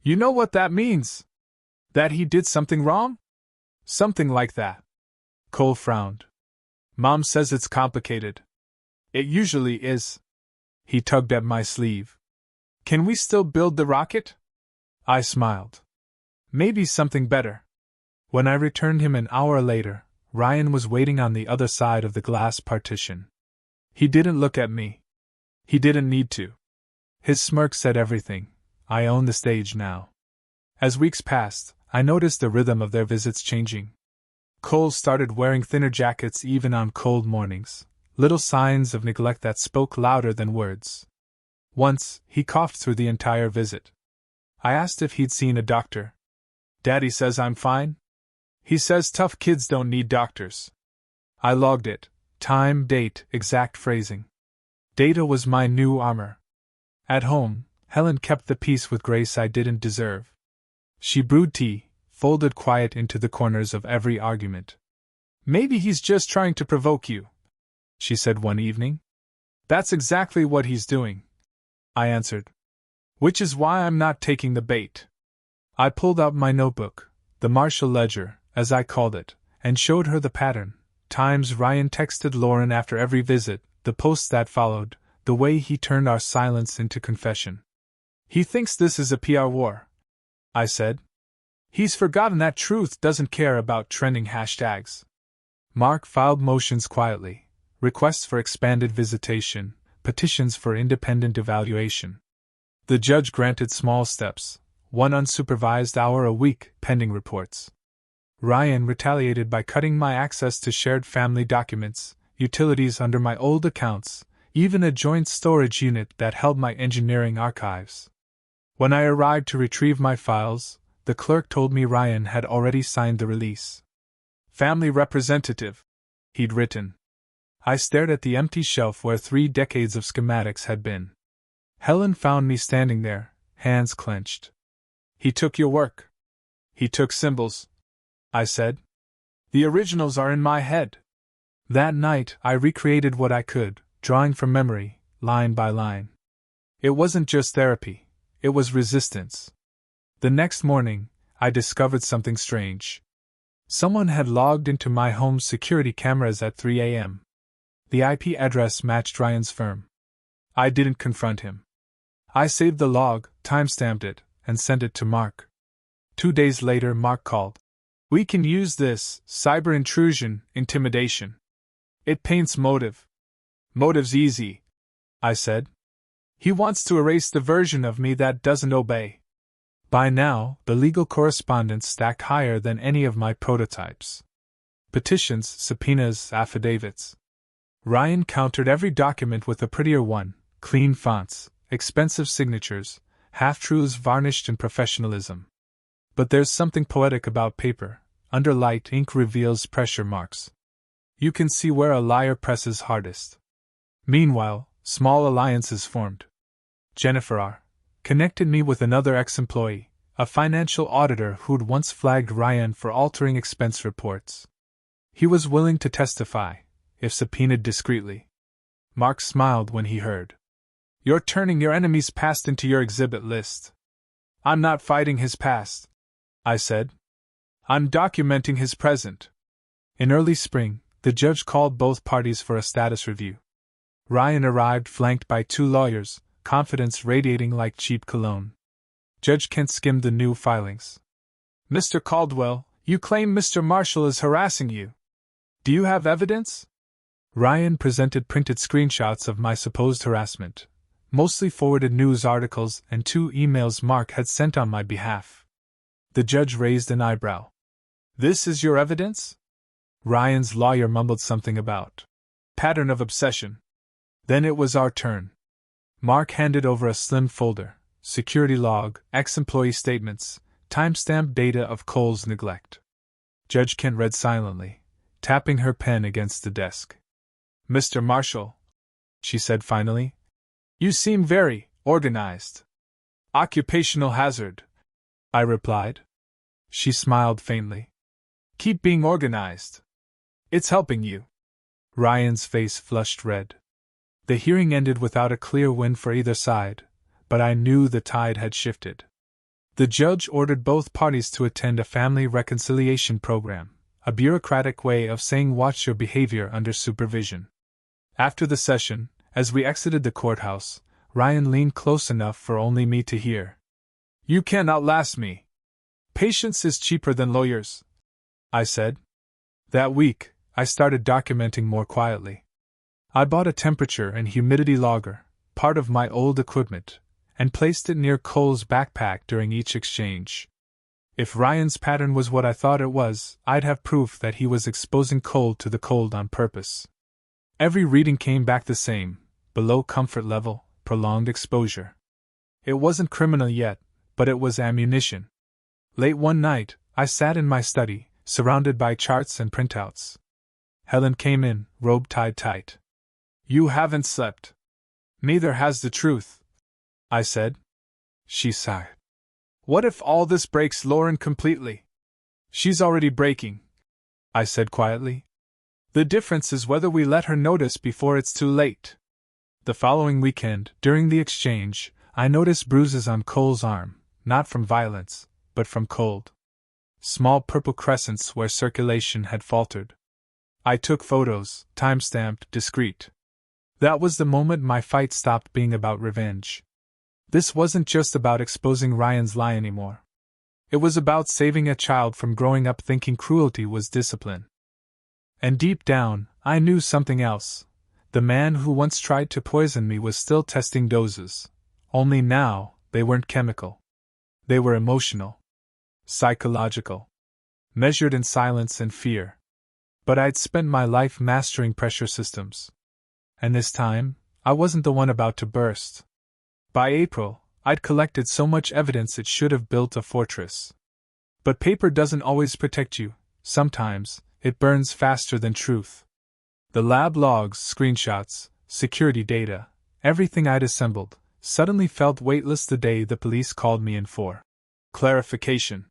You know what that means? That he did something wrong? Something like that. Cole frowned. Mom says it's complicated. It usually is. He tugged at my sleeve. Can we still build the rocket? I smiled. Maybe something better. When I returned him an hour later, Ryan was waiting on the other side of the glass partition. He didn't look at me. He didn't need to. His smirk said everything. I own the stage now. As weeks passed, I noticed the rhythm of their visits changing. Cole started wearing thinner jackets even on cold mornings, little signs of neglect that spoke louder than words. Once, he coughed through the entire visit. I asked if he'd seen a doctor. Daddy says I'm fine. He says tough kids don't need doctors. I logged it: time, date, exact phrasing. Data was my new armor. At home, Helen kept the peace with grace I didn't deserve. She brewed tea, folded quiet into the corners of every argument. Maybe he's just trying to provoke you, she said one evening. That's exactly what he's doing, I answered. Which is why I'm not taking the bait. I pulled out my notebook, the Marshall Ledger, as I called it, and showed her the pattern. Times Ryan texted Lauren after every visit, the posts that followed, the way he turned our silence into confession. He thinks this is a PR war, I said. He's forgotten that truth doesn't care about trending hashtags. Mark filed motions quietly, requests for expanded visitation, petitions for independent evaluation. The judge granted small steps, 1 unsupervised hour a week, pending reports. Ryan retaliated by cutting my access to shared family documents, utilities under my old accounts, even a joint storage unit that held my engineering archives. When I arrived to retrieve my files, the clerk told me Ryan had already signed the release. Family representative, he'd written. I stared at the empty shelf where 3 decades of schematics had been. Helen found me standing there, hands clenched. He took your work. He took symbols, I said. The originals are in my head. That night, I recreated what I could, drawing from memory, line by line. It wasn't just therapy, it was resistance. The next morning, I discovered something strange. Someone had logged into my home's security cameras at 3 a.m. The IP address matched Ryan's firm. I didn't confront him. I saved the log, timestamped it, and sent it to Mark. 2 days later, Mark called. We can use this, cyber intrusion, intimidation. It paints motive. Motive's easy, I said. He wants to erase the version of me that doesn't obey. By now, the legal correspondence stacked higher than any of my prototypes. Petitions, subpoenas, affidavits. Ryan countered every document with a prettier one, clean fonts, expensive signatures, half-truths varnished in professionalism. But there's something poetic about paper. Under light, ink reveals pressure marks. You can see where a liar presses hardest. Meanwhile, small alliances formed. Jennifer R. connected me with another ex-employee, a financial auditor who'd once flagged Ryan for altering expense reports. He was willing to testify, if subpoenaed discreetly. Mark smiled when he heard. You're turning your enemy's past into your exhibit list. I'm not fighting his past, I said. I'm documenting his present. In early spring, the judge called both parties for a status review. Ryan arrived flanked by 2 lawyers, confidence radiating like cheap cologne. Judge Kent skimmed the new filings. Mr. Caldwell, you claim Mr. Marshall is harassing you. Do you have evidence? Ryan presented printed screenshots of my supposed harassment, mostly forwarded news articles and 2 emails Mark had sent on my behalf. The judge raised an eyebrow. This is your evidence? Ryan's lawyer mumbled something about pattern of obsession. Then it was our turn. Mark handed over a slim folder, security log, ex-employee statements, timestamp data of Cole's neglect. Judge Kent read silently, tapping her pen against the desk. Mr. Marshall, she said finally, you seem very organized. Occupational hazard, I replied. She smiled faintly. Keep being organized. It's helping you. Ryan's face flushed red. The hearing ended without a clear win for either side, but I knew the tide had shifted. The judge ordered both parties to attend a family reconciliation program, a bureaucratic way of saying watch your behavior under supervision. After the session, as we exited the courthouse, Ryan leaned close enough for only me to hear. You can't outlast me. Patience is cheaper than lawyers, I said. That week, I started documenting more quietly. I bought a temperature and humidity logger, part of my old equipment, and placed it near Cole's backpack during each exchange. If Ryan's pattern was what I thought it was, I'd have proof that he was exposing Cole to the cold on purpose. Every reading came back the same, below comfort level, prolonged exposure. It wasn't criminal yet, but it was ammunition. Late one night, I sat in my study, surrounded by charts and printouts. Helen came in, robe tied tight. You haven't slept. Neither has the truth, I said. She sighed. What if all this breaks Lauren completely? She's already breaking, I said quietly. The difference is whether we let her notice before it's too late. The following weekend, during the exchange, I noticed bruises on Cole's arm, not from violence, but from cold. Small purple crescents where circulation had faltered. I took photos, time-stamped, discreet. That was the moment my fight stopped being about revenge. This wasn't just about exposing Ryan's lie anymore. It was about saving a child from growing up thinking cruelty was discipline. And deep down, I knew something else. The man who once tried to poison me was still testing doses. Only now, they weren't chemical. They were emotional. Psychological. Measured in silence and fear. But I'd spent my life mastering pressure systems. And this time, I wasn't the one about to burst. By April, I'd collected so much evidence it should have built a fortress. But paper doesn't always protect you. Sometimes, it burns faster than truth. The lab logs, screenshots, security data, everything I'd assembled, suddenly felt weightless the day the police called me in for clarification.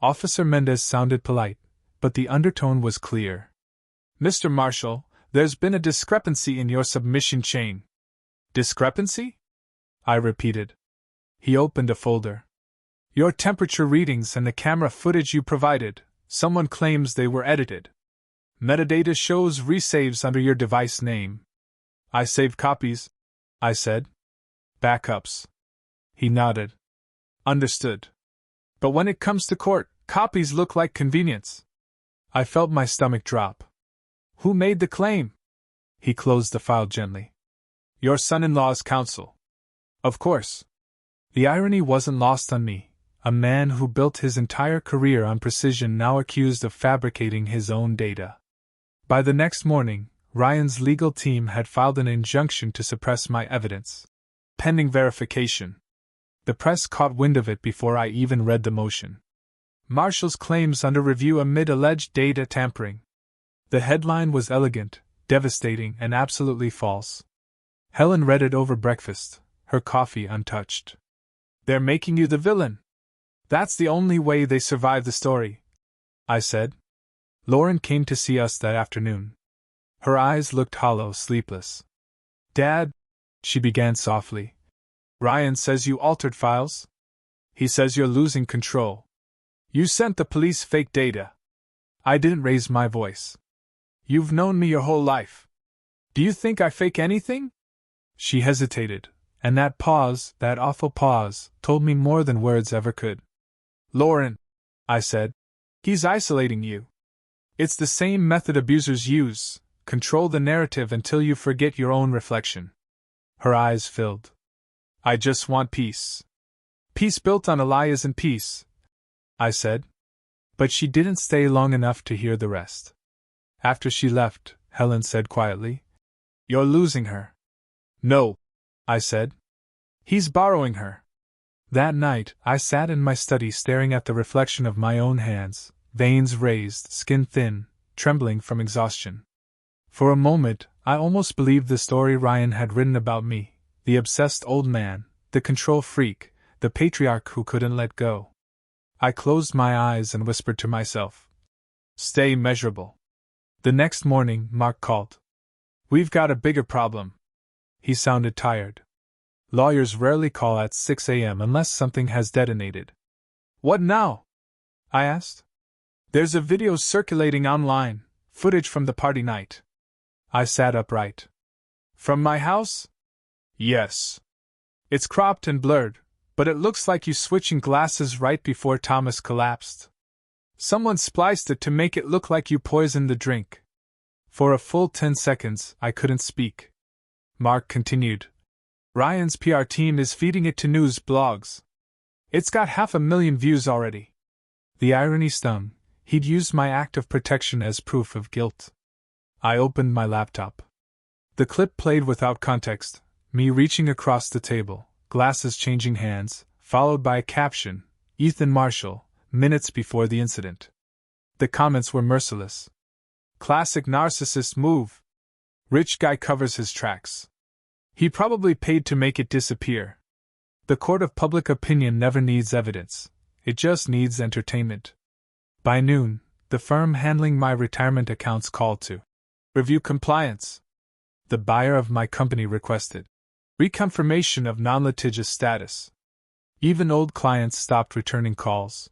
Officer Mendez sounded polite, but the undertone was clear. "Mr. Marshall, there's been a discrepancy in your submission chain." "Discrepancy?" I repeated. He opened a folder. "Your temperature readings and the camera footage you provided, someone claims they were edited. Metadata shows resaves under your device name." "I saved copies," I said. "Backups." He nodded. "Understood. But when it comes to court, copies look like convenience." I felt my stomach drop. "Who made the claim?" He closed the file gently. "Your son-in-law's counsel." "Of course." The irony wasn't lost on me. A man who built his entire career on precision now accused of fabricating his own data. By the next morning, Ryan's legal team had filed an injunction to suppress my evidence. Pending verification. The press caught wind of it before I even read the motion. "Marshall's claims under review amid alleged data tampering." The headline was elegant, devastating, and absolutely false. Helen read it over breakfast, her coffee untouched. "They're making you the villain. That's the only way they survive the story," I said. Lauren came to see us that afternoon. Her eyes looked hollow, sleepless. "Dad," she began softly, "Ryan says you altered files. He says you're losing control. You sent the police fake data." I didn't raise my voice. "You've known me your whole life. Do you think I fake anything?" She hesitated, and that pause, that awful pause, told me more than words ever could. "Lauren," I said, "he's isolating you. It's the same method abusers use, control the narrative until you forget your own reflection." Her eyes filled. "I just want peace." "Peace built on a lie isn't peace," I said. But she didn't stay long enough to hear the rest. After she left, Helen said quietly, "You're losing her." "No," I said. "He's borrowing her." That night, I sat in my study staring at the reflection of my own hands, veins raised, skin thin, trembling from exhaustion. For a moment, I almost believed the story Ryan had written about me, the obsessed old man, the control freak, the patriarch who couldn't let go. I closed my eyes and whispered to myself, "Stay measurable." The next morning, Mark called. "We've got a bigger problem." He sounded tired. Lawyers rarely call at 6 a.m. unless something has detonated. "What now?" I asked. "There's a video circulating online, footage from the party night." I sat upright. "From my house?" "Yes. It's cropped and blurred, but it looks like you switching glasses right before Thomas collapsed. Someone spliced it to make it look like you poisoned the drink." For a full 10 seconds, I couldn't speak. Mark continued. "Ryan's PR team is feeding it to news blogs. It's got 500,000 views already." The irony stung. He'd used my act of protection as proof of guilt. I opened my laptop. The clip played without context, me reaching across the table, glasses changing hands, followed by a caption, "Ethan Marshall, minutes before the incident." The comments were merciless. "Classic narcissist move. Rich guy covers his tracks. He probably paid to make it disappear." The court of public opinion never needs evidence. It just needs entertainment. By noon, the firm handling my retirement accounts called to review compliance. The buyer of my company requested reconfirmation of non-litigious status. Even old clients stopped returning calls.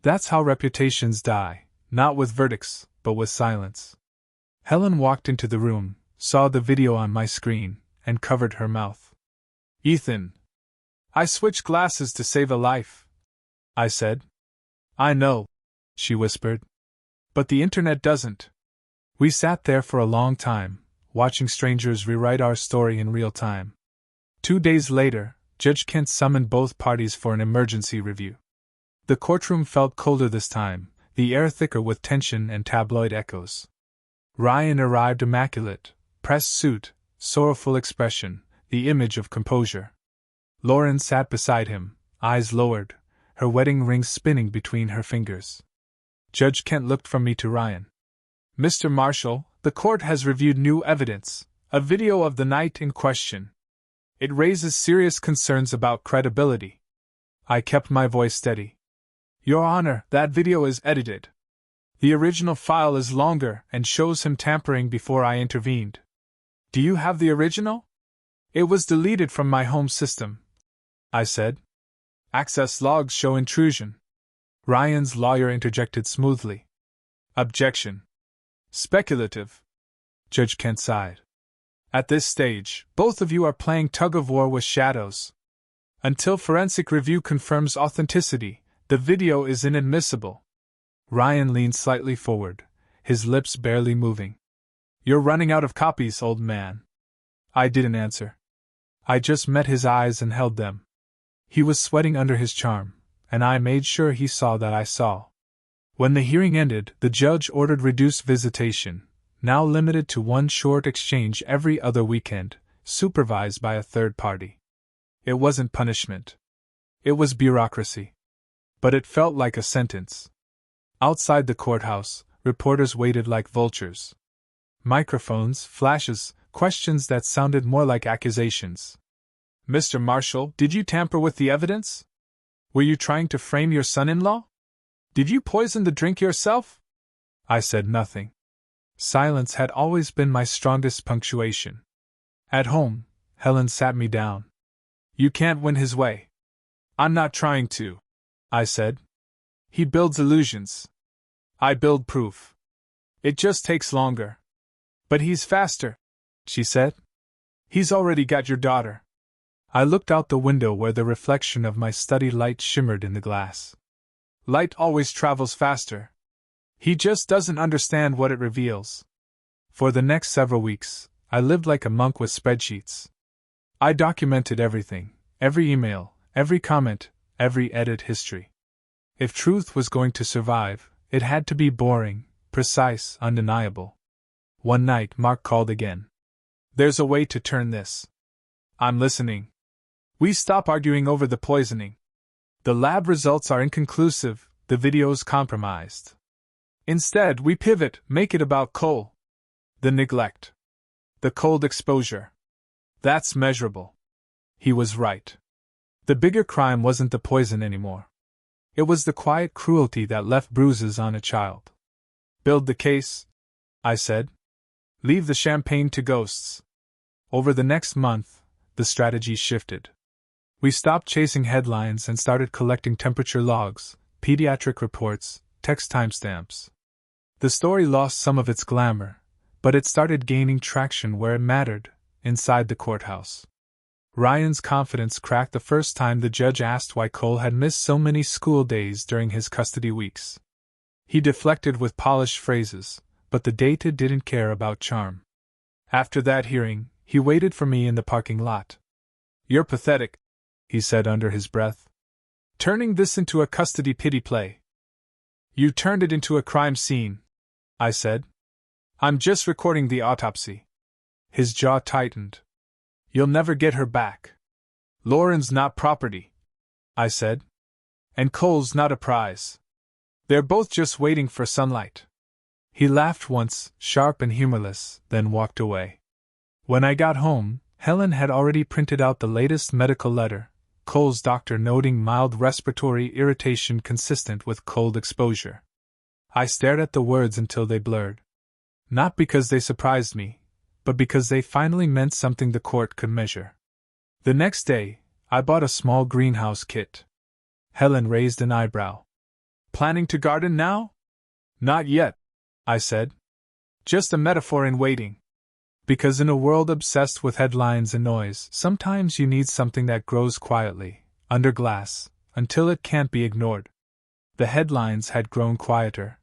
That's how reputations die, not with verdicts, but with silence. Helen walked into the room, saw the video on my screen, and covered her mouth. Ethan. I switched glasses to save a life, I said. I know, she whispered. But the internet doesn't. We sat there for a long time, watching strangers rewrite our story in real time. 2 days later, Judge Kent summoned both parties for an emergency review. The courtroom felt colder this time, the air thicker with tension and tabloid echoes. Ryan arrived immaculate, pressed suit, sorrowful expression, the image of composure. Lauren sat beside him, eyes lowered, her wedding ring spinning between her fingers. Judge Kent looked from me to Ryan. Mr. Marshall, the court has reviewed new evidence, a video of the night in question. It raises serious concerns about credibility. I kept my voice steady. Your Honor, that video is edited. The original file is longer and shows him tampering before I intervened. Do you have the original? It was deleted from my home system, I said. Access logs show intrusion. Ryan's lawyer interjected smoothly. Objection. Speculative. Judge Kent sighed. At this stage, both of you are playing tug-of-war with shadows. Until forensic review confirms authenticity, the video is inadmissible. Ryan leaned slightly forward, his lips barely moving. You're running out of copies, old man. I didn't answer. I just met his eyes and held them. He was sweating under his charm, and I made sure he saw that I saw. When the hearing ended, the judge ordered reduced visitation, now limited to one short exchange every other weekend, supervised by a third party. It wasn't punishment. It was bureaucracy. But it felt like a sentence. Outside the courthouse, reporters waited like vultures. Microphones, flashes, questions that sounded more like accusations. Mr. Marshall, did you tamper with the evidence? Were you trying to frame your son-in-law? Did you poison the drink yourself? I said nothing. Silence had always been my strongest punctuation. At home, Helen sat me down. You can't win his way. I'm not trying to, I said. He builds illusions. I build proof. It just takes longer. But he's faster, she said. He's already got your daughter. I looked out the window where the reflection of my study light shimmered in the glass. Light always travels faster. He just doesn't understand what it reveals. For the next several weeks, I lived like a monk with spreadsheets. I documented everything, every email, every comment, every edit history. If truth was going to survive, it had to be boring, precise, undeniable. One night, Mark called again. There's a way to turn this. I'm listening. We stop arguing over the poisoning. The lab results are inconclusive, the video's compromised. Instead, we pivot, make it about Cole. The neglect. The cold exposure. That's measurable. He was right. The bigger crime wasn't the poison anymore. It was the quiet cruelty that left bruises on a child. Build the case, I said. Leave the champagne to ghosts. Over the next month, the strategy shifted. We stopped chasing headlines and started collecting temperature logs, pediatric reports, text timestamps. The story lost some of its glamour, but it started gaining traction where it mattered, inside the courthouse. Ryan's confidence cracked the first time the judge asked why Cole had missed so many school days during his custody weeks. He deflected with polished phrases, but the data didn't care about charm. After that hearing, he waited for me in the parking lot. You're pathetic, he said under his breath. Turning this into a custody pity play. You turned it into a crime scene, I said. I'm just recording the autopsy. His jaw tightened. You'll never get her back. Lauren's not property, I said. And Cole's not a prize. They're both just waiting for sunlight. He laughed once, sharp and humorless, then walked away. When I got home, Helen had already printed out the latest medical letter, Cole's doctor noting mild respiratory irritation consistent with cold exposure. I stared at the words until they blurred. Not because they surprised me, but because they finally meant something the court could measure. The next day, I bought a small greenhouse kit. Helen raised an eyebrow. Planning to garden now? Not yet, I said. Just a metaphor in waiting. Because in a world obsessed with headlines and noise, sometimes you need something that grows quietly, under glass, until it can't be ignored. The headlines had grown quieter.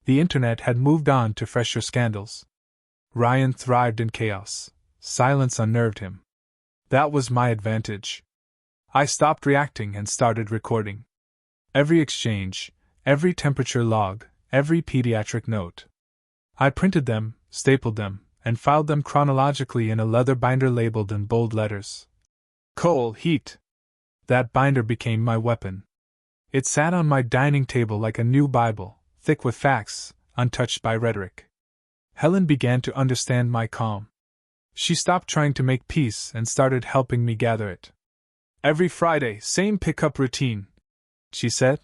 The internet had moved on to fresher scandals. Ryan thrived in chaos. Silence unnerved him. That was my advantage. I stopped reacting and started recording. Every exchange, every temperature log, every pediatric note. I printed them, stapled them, and filed them chronologically in a leather binder labeled in bold letters. Coal, heat. That binder became my weapon. It sat on my dining table like a new Bible, thick with facts, untouched by rhetoric. Helen began to understand my calm. She stopped trying to make peace and started helping me gather it. Every Friday, same pickup routine, she said.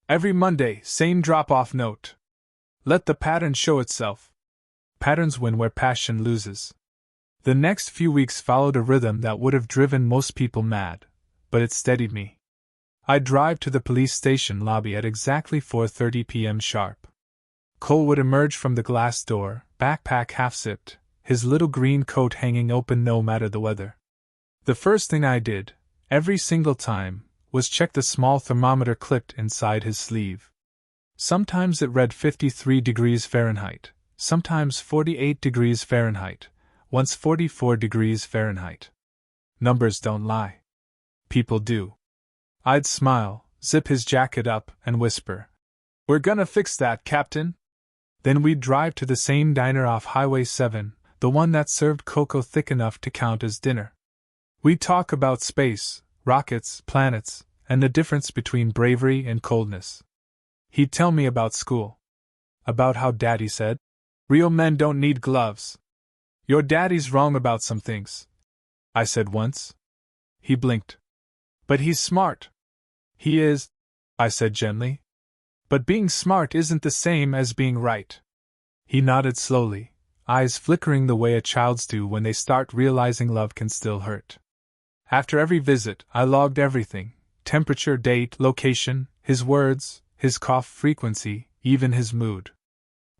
Every Monday, same drop-off note. Let the pattern show itself. Patterns win where passion loses. The next few weeks followed a rhythm that would have driven most people mad, but it steadied me. I'd drive to the police station lobby at exactly 4:30 p.m. sharp. Cole would emerge from the glass door, backpack half-zipped, his little green coat hanging open no matter the weather. The first thing I did, every single time, was check the small thermometer clipped inside his sleeve. Sometimes it read 53 degrees Fahrenheit, sometimes 48 degrees Fahrenheit, once 44 degrees Fahrenheit. Numbers don't lie. People do. I'd smile, zip his jacket up, and whisper, "We're gonna fix that, Captain." Then we'd drive to the same diner off Highway 7, the one that served cocoa thick enough to count as dinner. We'd talk about space, rockets, planets, and the difference between bravery and coldness. He'd tell me about school. About how Daddy said, "Real men don't need gloves." "Your daddy's wrong about some things," I said once. He blinked. "But he's smart." "He is," I said gently. "But being smart isn't the same as being right." He nodded slowly, eyes flickering the way a child's do when they start realizing love can still hurt. After every visit, I logged everything: temperature, date, location, his words, his cough frequency, even his mood.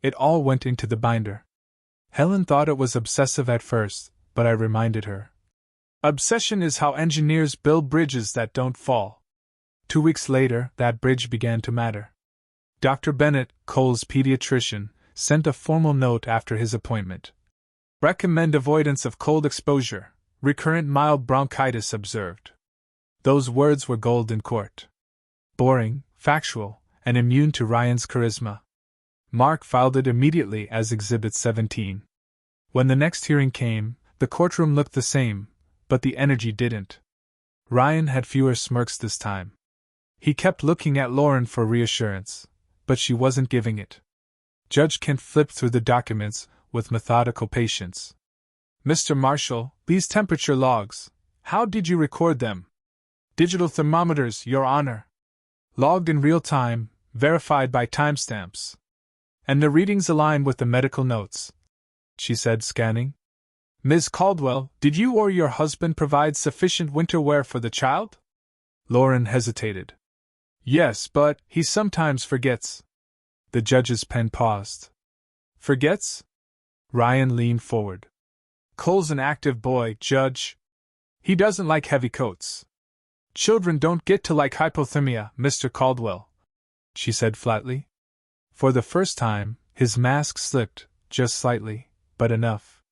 It all went into the binder. Helen thought it was obsessive at first, but I reminded her. Obsession is how engineers build bridges that don't fall. 2 weeks later, that bridge began to matter. Dr. Bennett, Cole's pediatrician, sent a formal note after his appointment. Recommend avoidance of cold exposure. Recurrent mild bronchitis observed. Those words were gold in court. Boring, factual, and immune to Ryan's charisma. Mark filed it immediately as Exhibit 17. When the next hearing came, the courtroom looked the same, but the energy didn't. Ryan had fewer smirks this time. He kept looking at Lauren for reassurance, but she wasn't giving it. Judge Kent flipped through the documents with methodical patience. "Mr. Marshall, these temperature logs, how did you record them?" "Digital thermometers, Your Honor. Logged in real time, verified by timestamps." "And the readings align with the medical notes," she said, scanning. "Ms. Caldwell, did you or your husband provide sufficient winter wear for the child?" Lauren hesitated. "Yes, but he sometimes forgets." The judge's pen paused. "Forgets?" Ryan leaned forward. "Cole's an active boy, Judge. He doesn't like heavy coats." "Children don't get to like hypothermia, Mr. Caldwell," she said flatly. For the first time, his mask slipped, just slightly, but enough.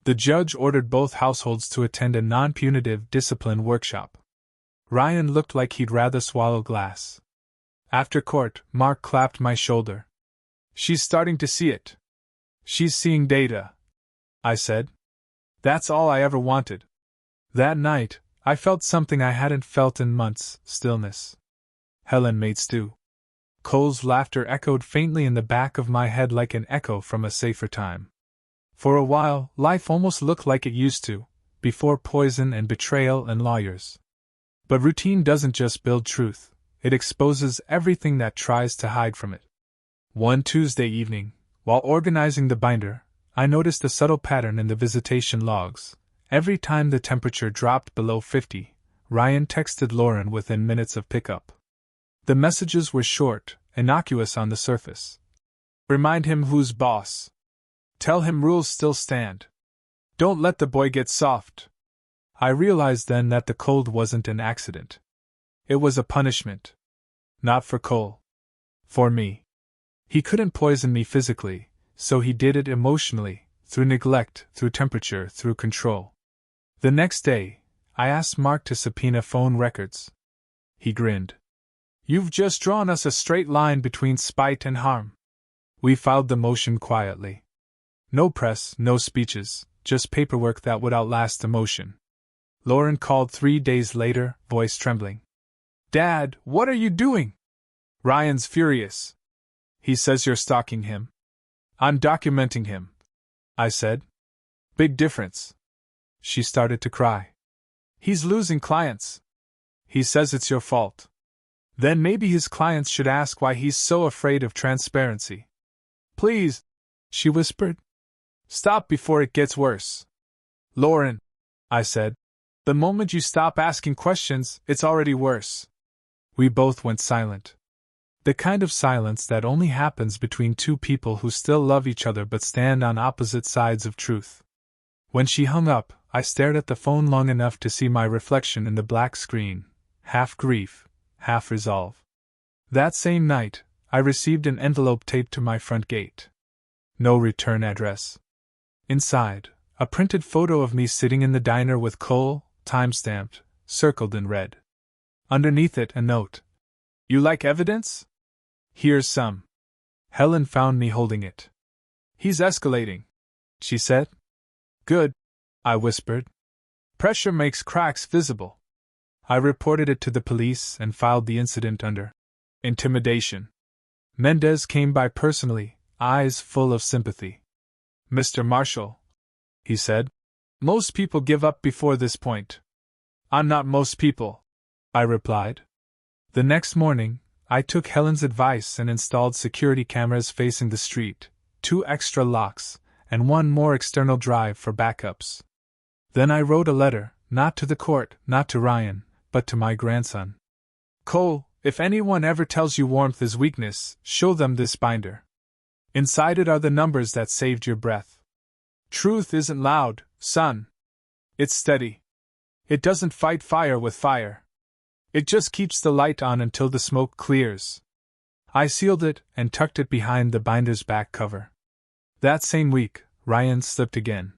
The judge ordered both households to attend a non-punitive discipline workshop. Ryan looked like he'd rather swallow glass. After court, Mark clapped my shoulder. "She's starting to see it. She's seeing data," I said. That's all I ever wanted. That night, I felt something I hadn't felt in months: stillness. Helen made stew. Cole's laughter echoed faintly in the back of my head like an echo from a safer time. For a while, life almost looked like it used to, before poison and betrayal and lawyers. But routine doesn't just build truth, it exposes everything that tries to hide from it. One Tuesday evening, while organizing the binder, I noticed a subtle pattern in the visitation logs. Every time the temperature dropped below 50, Ryan texted Lauren within minutes of pickup. The messages were short, innocuous on the surface. Remind him who's boss. Tell him rules still stand. Don't let the boy get soft. I realized then that the cold wasn't an accident. It was a punishment. Not for Cole. For me. He couldn't poison me physically, so he did it emotionally, through neglect, through temperature, through control. The next day, I asked Mark to subpoena phone records. He grinned. You've just drawn us a straight line between spite and harm. We filed the motion quietly. No press, no speeches, just paperwork that would outlast emotion. Lauren called 3 days later, voice trembling. Dad, what are you doing? Ryan's furious. He says you're stalking him. I'm documenting him, I said. Big difference. She started to cry. He's losing clients. He says it's your fault. Then maybe his clients should ask why he's so afraid of transparency. Please, she whispered. Stop before it gets worse. Lauren, I said. The moment you stop asking questions, it's already worse. We both went silent. The kind of silence that only happens between two people who still love each other but stand on opposite sides of truth. When she hung up, I stared at the phone long enough to see my reflection in the black screen, half grief, half resolve. That same night, I received an envelope taped to my front gate. No return address. Inside, a printed photo of me sitting in the diner with Cole, time-stamped, circled in red. Underneath it, a note. You like evidence? Here's some. Helen found me holding it. He's escalating, she said. Good, I whispered. Pressure makes cracks visible. I reported it to the police and filed the incident under intimidation. Mendez came by personally, eyes full of sympathy. Mr. Marshall, he said, most people give up before this point. I'm not most people, I replied. The next morning, I took Helen's advice and installed security cameras facing the street, 2 extra locks, and 1 more external drive for backups. Then I wrote a letter, not to the court, not to Ryan, but to my grandson. Cole, if anyone ever tells you warmth is weakness, show them this binder. Inside it are the numbers that saved your breath. Truth isn't loud, son. It's steady. It doesn't fight fire with fire. It just keeps the light on until the smoke clears. I sealed it and tucked it behind the binder's back cover. That same week, Ryan slipped again.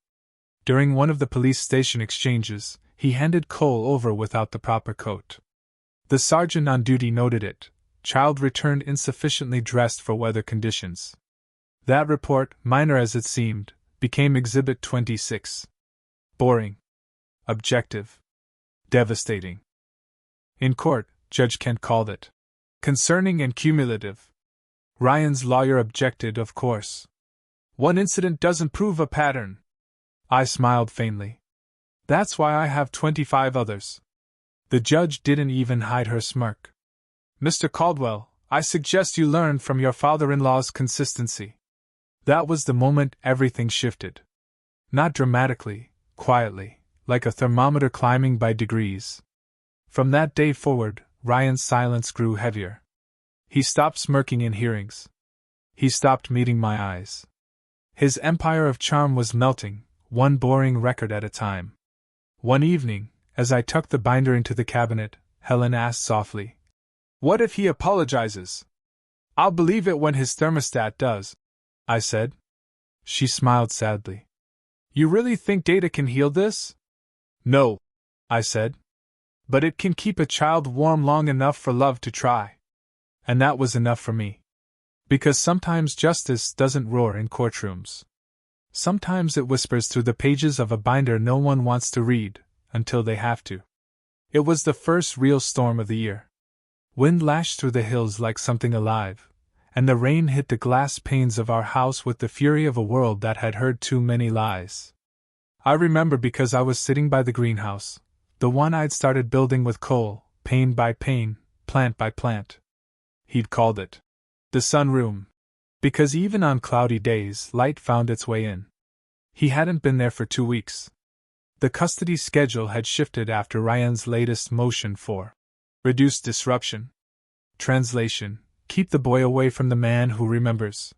During one of the police station exchanges, he handed Cole over without the proper coat. The sergeant on duty noted it. Child returned insufficiently dressed for weather conditions. That report, minor as it seemed, became Exhibit 26. Boring. Objective. Devastating. In court, Judge Kent called it concerning and cumulative. Ryan's lawyer objected, of course. One incident doesn't prove a pattern. I smiled faintly. That's why I have 25 others. The judge didn't even hide her smirk. Mr. Caldwell, I suggest you learn from your father-in-law's consistency. That was the moment everything shifted. Not dramatically, quietly, like a thermometer climbing by degrees. From that day forward, Ryan's silence grew heavier. He stopped smirking in hearings. He stopped meeting my eyes. His empire of charm was melting, one boring record at a time. One evening, as I tucked the binder into the cabinet, Helen asked softly, "What if he apologizes?" "I'll believe it when his thermostat does," I said. She smiled sadly. "You really think data can heal this?" "No," I said. "But it can keep a child warm long enough for love to try." And that was enough for me. Because sometimes justice doesn't roar in courtrooms. Sometimes it whispers through the pages of a binder no one wants to read, until they have to. It was the first real storm of the year. Wind lashed through the hills like something alive, and the rain hit the glass panes of our house with the fury of a world that had heard too many lies. I remember because I was sitting by the greenhouse, the one I'd started building with Cole, pane by pane, plant by plant. He'd called it the sunroom, because even on cloudy days light found its way in. He hadn't been there for 2 weeks. The custody schedule had shifted after Ryan's latest motion for reduced disruption. Translation: keep the boy away from the man who remembers.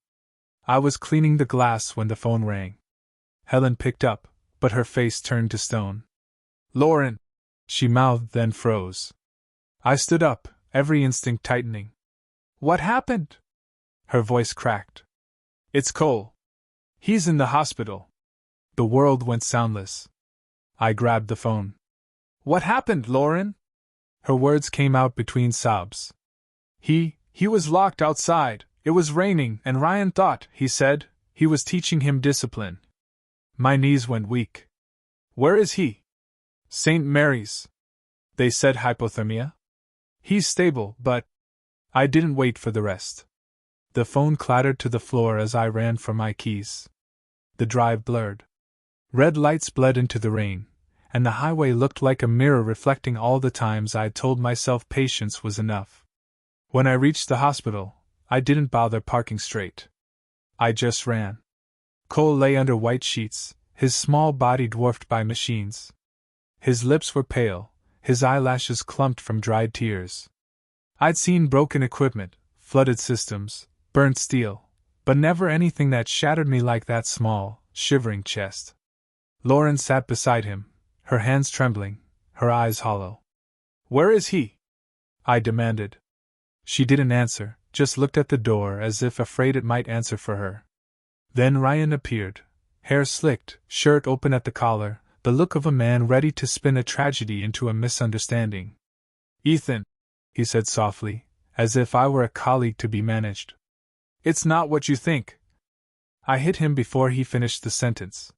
I was cleaning the glass when the phone rang. Helen picked up, but her face turned to stone. "Lauren," she mouthed, then froze. I stood up, every instinct tightening. "What happened?" Her voice cracked. "It's Cole. He's in the hospital." The world went soundless. I grabbed the phone. "What happened, Lauren?" Her words came out between sobs. He was locked outside. It was raining, and Ryan thought, he said, he was teaching him discipline." My knees went weak. "Where is he?" "St. Mary's. They said hypothermia." "He's stable, but—" I didn't wait for the rest. The phone clattered to the floor as I ran for my keys. The drive blurred. Red lights bled into the rain, and the highway looked like a mirror reflecting all the times I'd told myself patience was enough. When I reached the hospital, I didn't bother parking straight. I just ran. Cole lay under white sheets, his small body dwarfed by machines. His lips were pale, his eyelashes clumped from dried tears. I'd seen broken equipment, flooded systems, burnt steel, but never anything that shattered me like that small, shivering chest. Lauren sat beside him, her hands trembling, her eyes hollow. "Where is he?" I demanded. She didn't answer, just looked at the door as if afraid it might answer for her. Then Ryan appeared, hair slicked, shirt open at the collar, the look of a man ready to spin a tragedy into a misunderstanding. "Ethan," he said softly, as if I were a colleague to be managed. "It's not what you think." I hit him before he finished the sentence.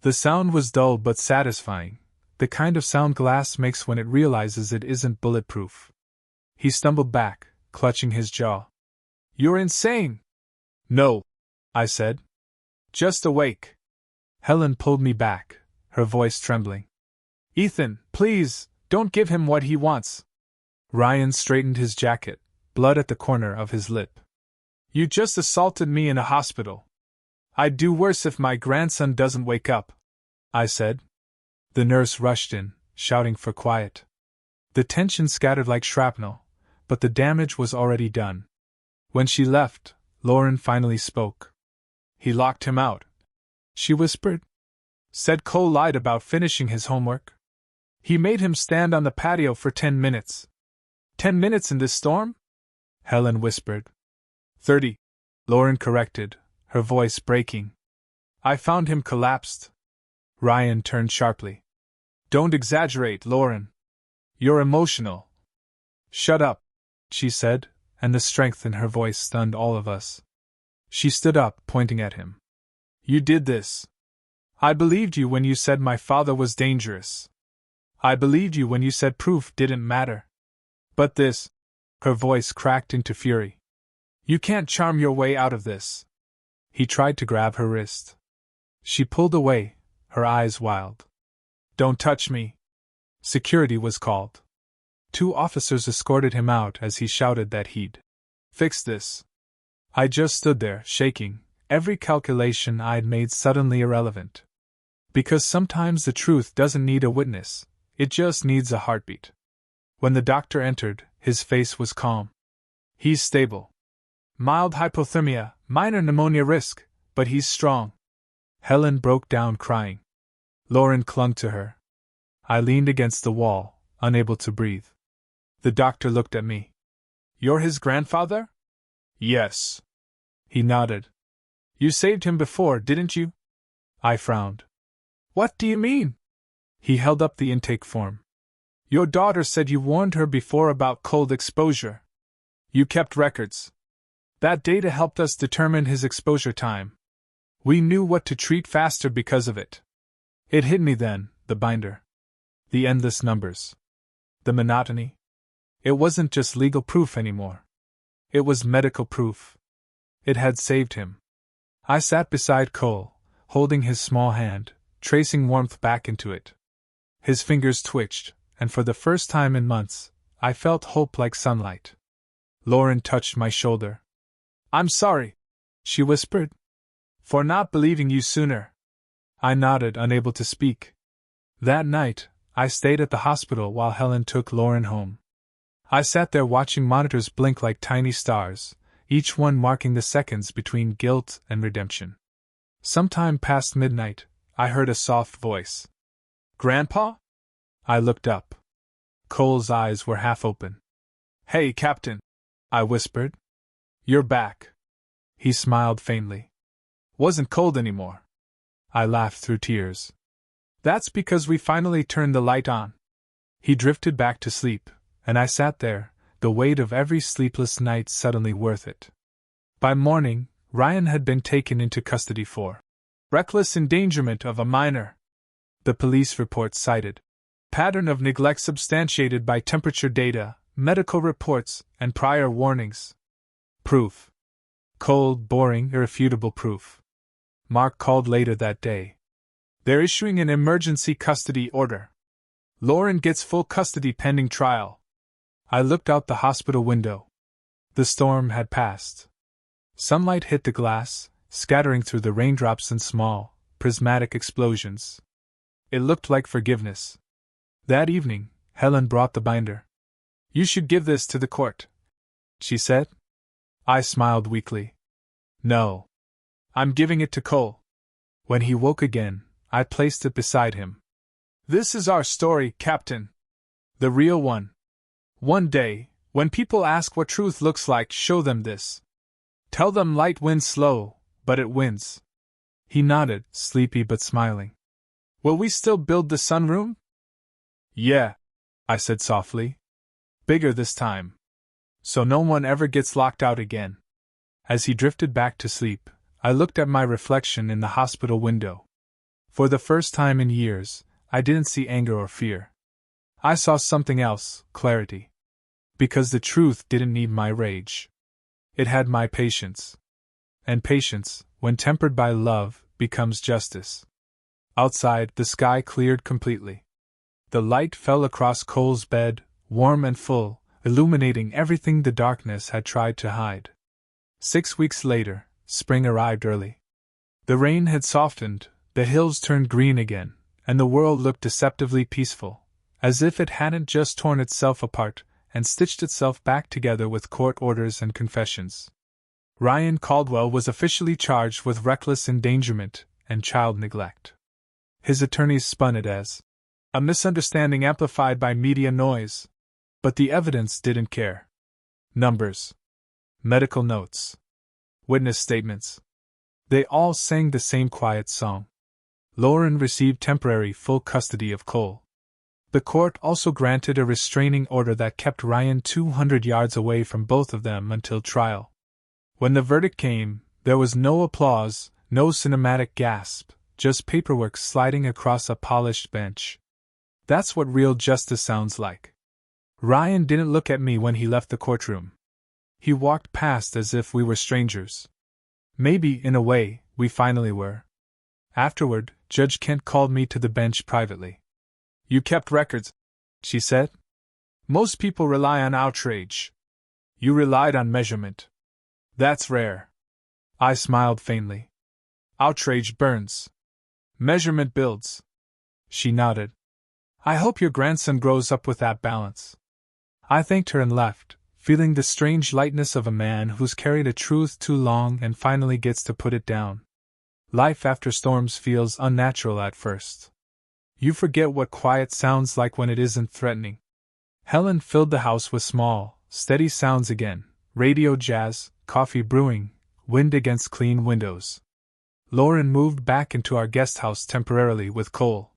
The sound was dull but satisfying, the kind of sound glass makes when it realizes it isn't bulletproof. He stumbled back, clutching his jaw. "You're insane!" "No," I said. "Just awake." Helen pulled me back, her voice trembling. "Ethan, please, don't give him what he wants." Ryan straightened his jacket, blood at the corner of his lip. "You just assaulted me in a hospital. I'd do worse if my grandson doesn't wake up," I said. The nurse rushed in, shouting for quiet. The tension scattered like shrapnel, but the damage was already done. When she left, Lauren finally spoke. "He locked him out," she whispered. "Said Cole lied about finishing his homework. He made him stand on the patio for 10 minutes. 10 minutes in this storm?" Helen whispered. 30, Lauren corrected, her voice breaking. "I found him collapsed." Ryan turned sharply. "Don't exaggerate, Lauren. You're emotional." "Shut up," she said, and the strength in her voice stunned all of us. She stood up, pointing at him. "You did this. I believed you when you said my father was dangerous. I believed you when you said proof didn't matter. But this—" her voice cracked into fury. "You can't charm your way out of this." He tried to grab her wrist. She pulled away, her eyes wild. "Don't touch me." Security was called. 2 officers escorted him out as he shouted that he'd fix this. I just stood there, shaking, every calculation I'd made suddenly irrelevant. Because sometimes the truth doesn't need a witness, it just needs a heartbeat. When the doctor entered, his face was calm. "He's stable. Mild hypothermia, minor pneumonia risk, but he's strong." Helen broke down crying. Lauren clung to her. I leaned against the wall, unable to breathe. The doctor looked at me. "You're his grandfather?" "Yes." He nodded. "You saved him before, didn't you?" I frowned. "What do you mean?" He held up the intake form. "Your daughter said you warned her before about cold exposure. You kept records. That data helped us determine his exposure time. We knew what to treat faster because of it." It hit me then, the binder. The endless numbers. The monotony. It wasn't just legal proof anymore. It was medical proof. It had saved him. I sat beside Cole, holding his small hand, tracing warmth back into it. His fingers twitched, and for the first time in months, I felt hope like sunlight. Lauren touched my shoulder. "I'm sorry," she whispered, "for not believing you sooner." I nodded, unable to speak. That night, I stayed at the hospital while Helen took Lauren home. I sat there watching monitors blink like tiny stars, each one marking the seconds between guilt and redemption. Sometime past midnight, I heard a soft voice. "Grandpa?" I looked up. Cole's eyes were half open. "Hey, Captain," I whispered. "You're back." He smiled faintly. "Wasn't cold anymore." I laughed through tears. "That's because we finally turned the light on." He drifted back to sleep, and I sat there, the weight of every sleepless night suddenly worth it. By morning, Ryan had been taken into custody for reckless endangerment of a minor. The police report cited pattern of neglect substantiated by temperature data, medical reports, and prior warnings. Proof. Cold, boring, irrefutable proof. Mark called later that day. "They're issuing an emergency custody order. Lauren gets full custody pending trial." I looked out the hospital window. The storm had passed. Sunlight hit the glass, scattering through the raindrops in small, prismatic explosions. It looked like forgiveness. That evening, Helen brought the binder. "You should give this to the court," she said. I smiled weakly. "No. I'm giving it to Cole." When he woke again, I placed it beside him. "This is our story, Captain. The real one. One day, when people ask what truth looks like, show them this. Tell them light wins slow, but it wins." He nodded, sleepy but smiling. "Will we still build the sunroom?" "Yeah," I said softly. "Bigger this time. So no one ever gets locked out again." As he drifted back to sleep, I looked at my reflection in the hospital window. For the first time in years, I didn't see anger or fear. I saw something else, clarity. Because the truth didn't need my rage. It had my patience. And patience, when tempered by love, becomes justice. Outside, the sky cleared completely. The light fell across Cole's bed, warm and full, illuminating everything the darkness had tried to hide. 6 weeks later, spring arrived early. The rain had softened, the hills turned green again, and the world looked deceptively peaceful, as if it hadn't just torn itself apart and stitched itself back together with court orders and confessions. Ryan Caldwell was officially charged with reckless endangerment and child neglect. His attorneys spun it as a misunderstanding amplified by media noise. But the evidence didn't care. Numbers. Medical notes. Witness statements. They all sang the same quiet song. Lauren received temporary full custody of Cole. The court also granted a restraining order that kept Ryan 200 yards away from both of them until trial. When the verdict came, there was no applause, no cinematic gasp, just paperwork sliding across a polished bench. That's what real justice sounds like. Ryan didn't look at me when he left the courtroom. He walked past as if we were strangers. Maybe, in a way, we finally were. Afterward, Judge Kent called me to the bench privately. "You kept records," she said. "Most people rely on outrage. You relied on measurement. That's rare." I smiled faintly. "Outrage burns. Measurement builds." She nodded. "I hope your grandson grows up with that balance." I thanked her and left, feeling the strange lightness of a man who's carried a truth too long and finally gets to put it down. Life after storms feels unnatural at first. You forget what quiet sounds like when it isn't threatening. Helen filled the house with small, steady sounds again: radio jazz, coffee brewing, wind against clean windows. Lauren moved back into our guest house temporarily with Cole.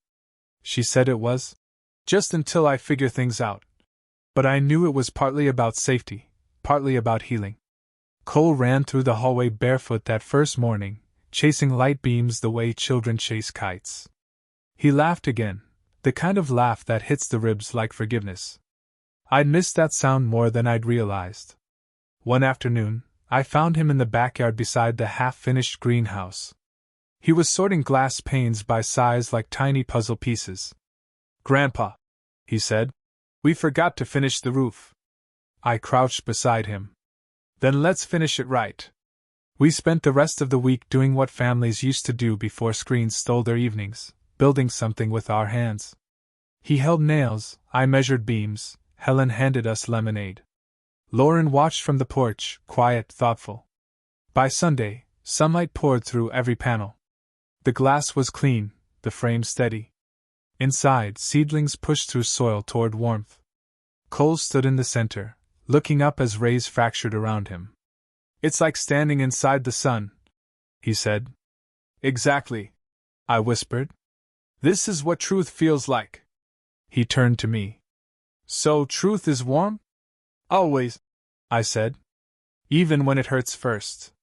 She said it was just until I figure things out. But I knew it was partly about safety, partly about healing. Cole ran through the hallway barefoot that first morning, chasing light beams the way children chase kites. He laughed again, the kind of laugh that hits the ribs like forgiveness. I'd missed that sound more than I'd realized. One afternoon, I found him in the backyard beside the half-finished greenhouse. He was sorting glass panes by size like tiny puzzle pieces. "Grandpa," he said, "we forgot to finish the roof." I crouched beside him. "Then let's finish it right." We spent the rest of the week doing what families used to do before screens stole their evenings: building something with our hands. He held nails, I measured beams, Helen handed us lemonade. Lauren watched from the porch, quiet, thoughtful. By Sunday, sunlight poured through every panel. The glass was clean, the frame steady. Inside, seedlings pushed through soil toward warmth. Cole stood in the center, looking up as rays fractured around him. "It's like standing inside the sun," he said. "Exactly," I whispered. "This is what truth feels like." He turned to me. "So truth is warm?" "Always," I said. "Even when it hurts first."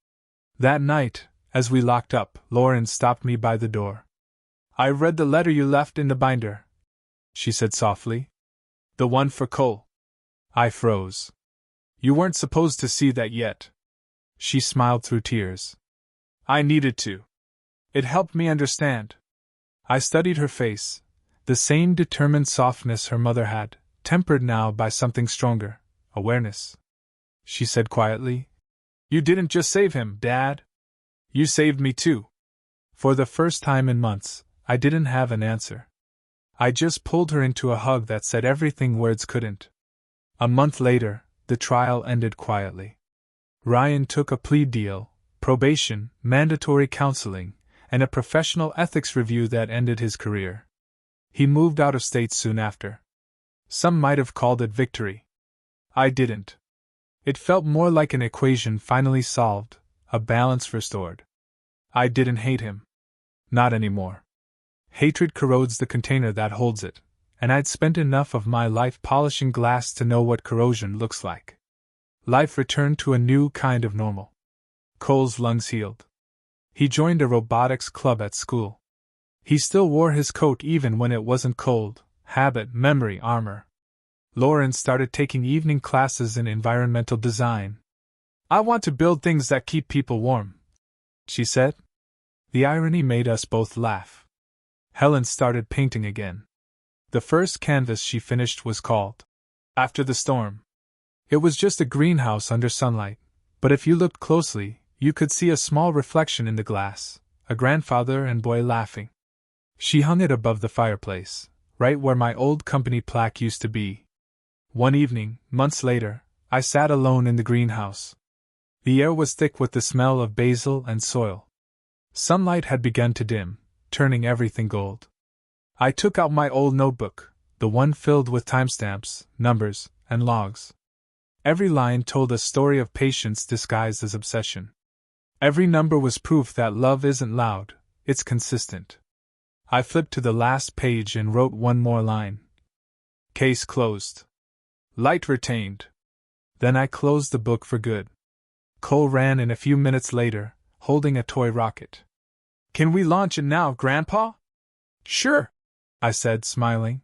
That night, as we locked up, Lauren stopped me by the door. "I read the letter you left in the binder," she said softly. "The one for Cole." I froze. "You weren't supposed to see that yet." She smiled through tears. "I needed to. It helped me understand." I studied her face, the same determined softness her mother had, tempered now by something stronger, awareness. She said quietly, "You didn't just save him, Dad. You saved me too." For the first time in months, I didn't have an answer. I just pulled her into a hug that said everything words couldn't. A month later, the trial ended quietly. Ryan took a plea deal, probation, mandatory counseling, and a professional ethics review that ended his career. He moved out of state soon after. Some might have called it victory. I didn't. It felt more like an equation finally solved, a balance restored. I didn't hate him. Not anymore. Hatred corrodes the container that holds it, and I'd spent enough of my life polishing glass to know what corrosion looks like. Life returned to a new kind of normal. Cole's lungs healed. He joined a robotics club at school. He still wore his coat even when it wasn't cold, habit, memory, armor. Lauren started taking evening classes in environmental design. "I want to build things that keep people warm," she said. The irony made us both laugh. Helen started painting again. The first canvas she finished was called After the Storm. It was just a greenhouse under sunlight, but if you looked closely, you could see a small reflection in the glass, a grandfather and boy laughing. She hung it above the fireplace, right where my old company plaque used to be. One evening, months later, I sat alone in the greenhouse. The air was thick with the smell of basil and soil. Sunlight had begun to dim, turning everything gold. I took out my old notebook, the one filled with timestamps, numbers, and logs. Every line told a story of patience disguised as obsession. Every number was proof that love isn't loud, it's consistent. I flipped to the last page and wrote one more line. Case closed. Light retained. Then I closed the book for good. Cole ran in a few minutes later, holding a toy rocket. "Can we launch it now, Grandpa?" "Sure," I said, smiling.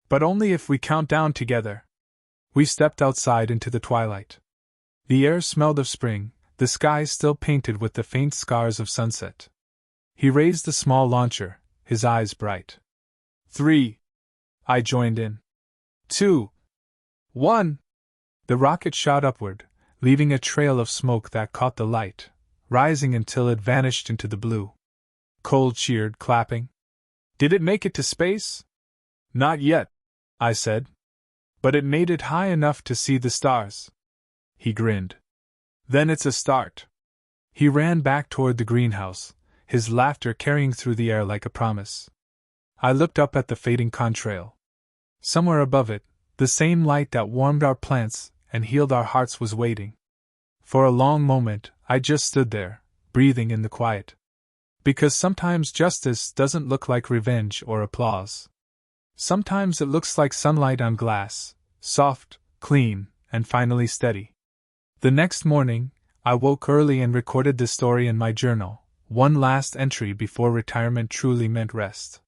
"But only if we count down together." We stepped outside into the twilight. The air smelled of spring, the sky still painted with the faint scars of sunset. He raised the small launcher, his eyes bright. 3. I joined in. 2. 1. The rocket shot upward, leaving a trail of smoke that caught the light, rising until it vanished into the blue. Cole cheered, clapping. "Did it make it to space?" "Not yet," I said. "But it made it high enough to see the stars." He grinned. "Then it's a start." He ran back toward the greenhouse, his laughter carrying through the air like a promise. I looked up at the fading contrail. Somewhere above it, the same light that warmed our plants and healed our hearts was waiting. For a long moment, I just stood there, breathing in the quiet. Because sometimes justice doesn't look like revenge or applause. Sometimes it looks like sunlight on glass, soft, clean, and finally steady. The next morning, I woke early and recorded the story in my journal, one last entry before retirement truly meant rest.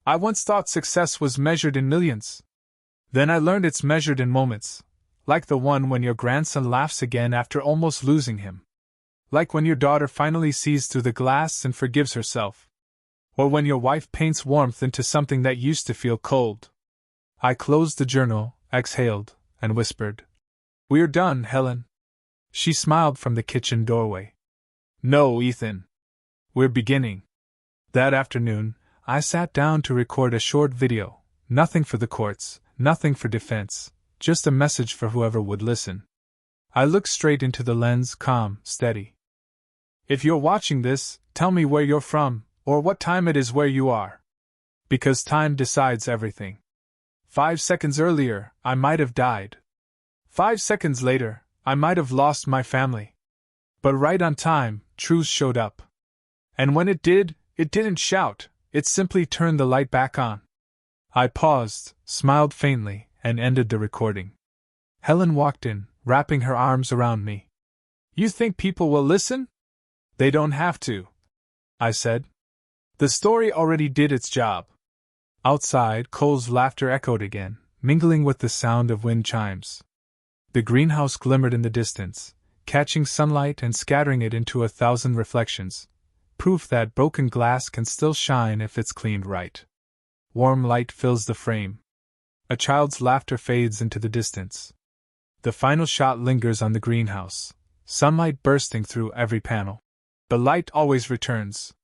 I once thought success was measured in millions. Then I learned it's measured in moments, like the one when your grandson laughs again after almost losing him. Like when your daughter finally sees through the glass and forgives herself. Or when your wife paints warmth into something that used to feel cold. I closed the journal, exhaled, and whispered, "We're done, Helen." She smiled from the kitchen doorway. "No, Ethan. We're beginning." That afternoon, I sat down to record a short video. Nothing for the courts, nothing for defense, just a message for whoever would listen. I looked straight into the lens, calm, steady. If you're watching this, tell me where you're from, or what time it is where you are. Because time decides everything. 5 seconds earlier, I might have died. 5 seconds later, I might have lost my family. But right on time, truth showed up. And when it did, it didn't shout, it simply turned the light back on. I paused, smiled faintly, and ended the recording. Helen walked in, wrapping her arms around me. You think people will listen? They don't have to, I said. The story already did its job. Outside, Cole's laughter echoed again, mingling with the sound of wind chimes. The greenhouse glimmered in the distance, catching sunlight and scattering it into 1,000 reflections, proof that broken glass can still shine if it's cleaned right. Warm light fills the frame. A child's laughter fades into the distance. The final shot lingers on the greenhouse, sunlight bursting through every panel. The light always returns.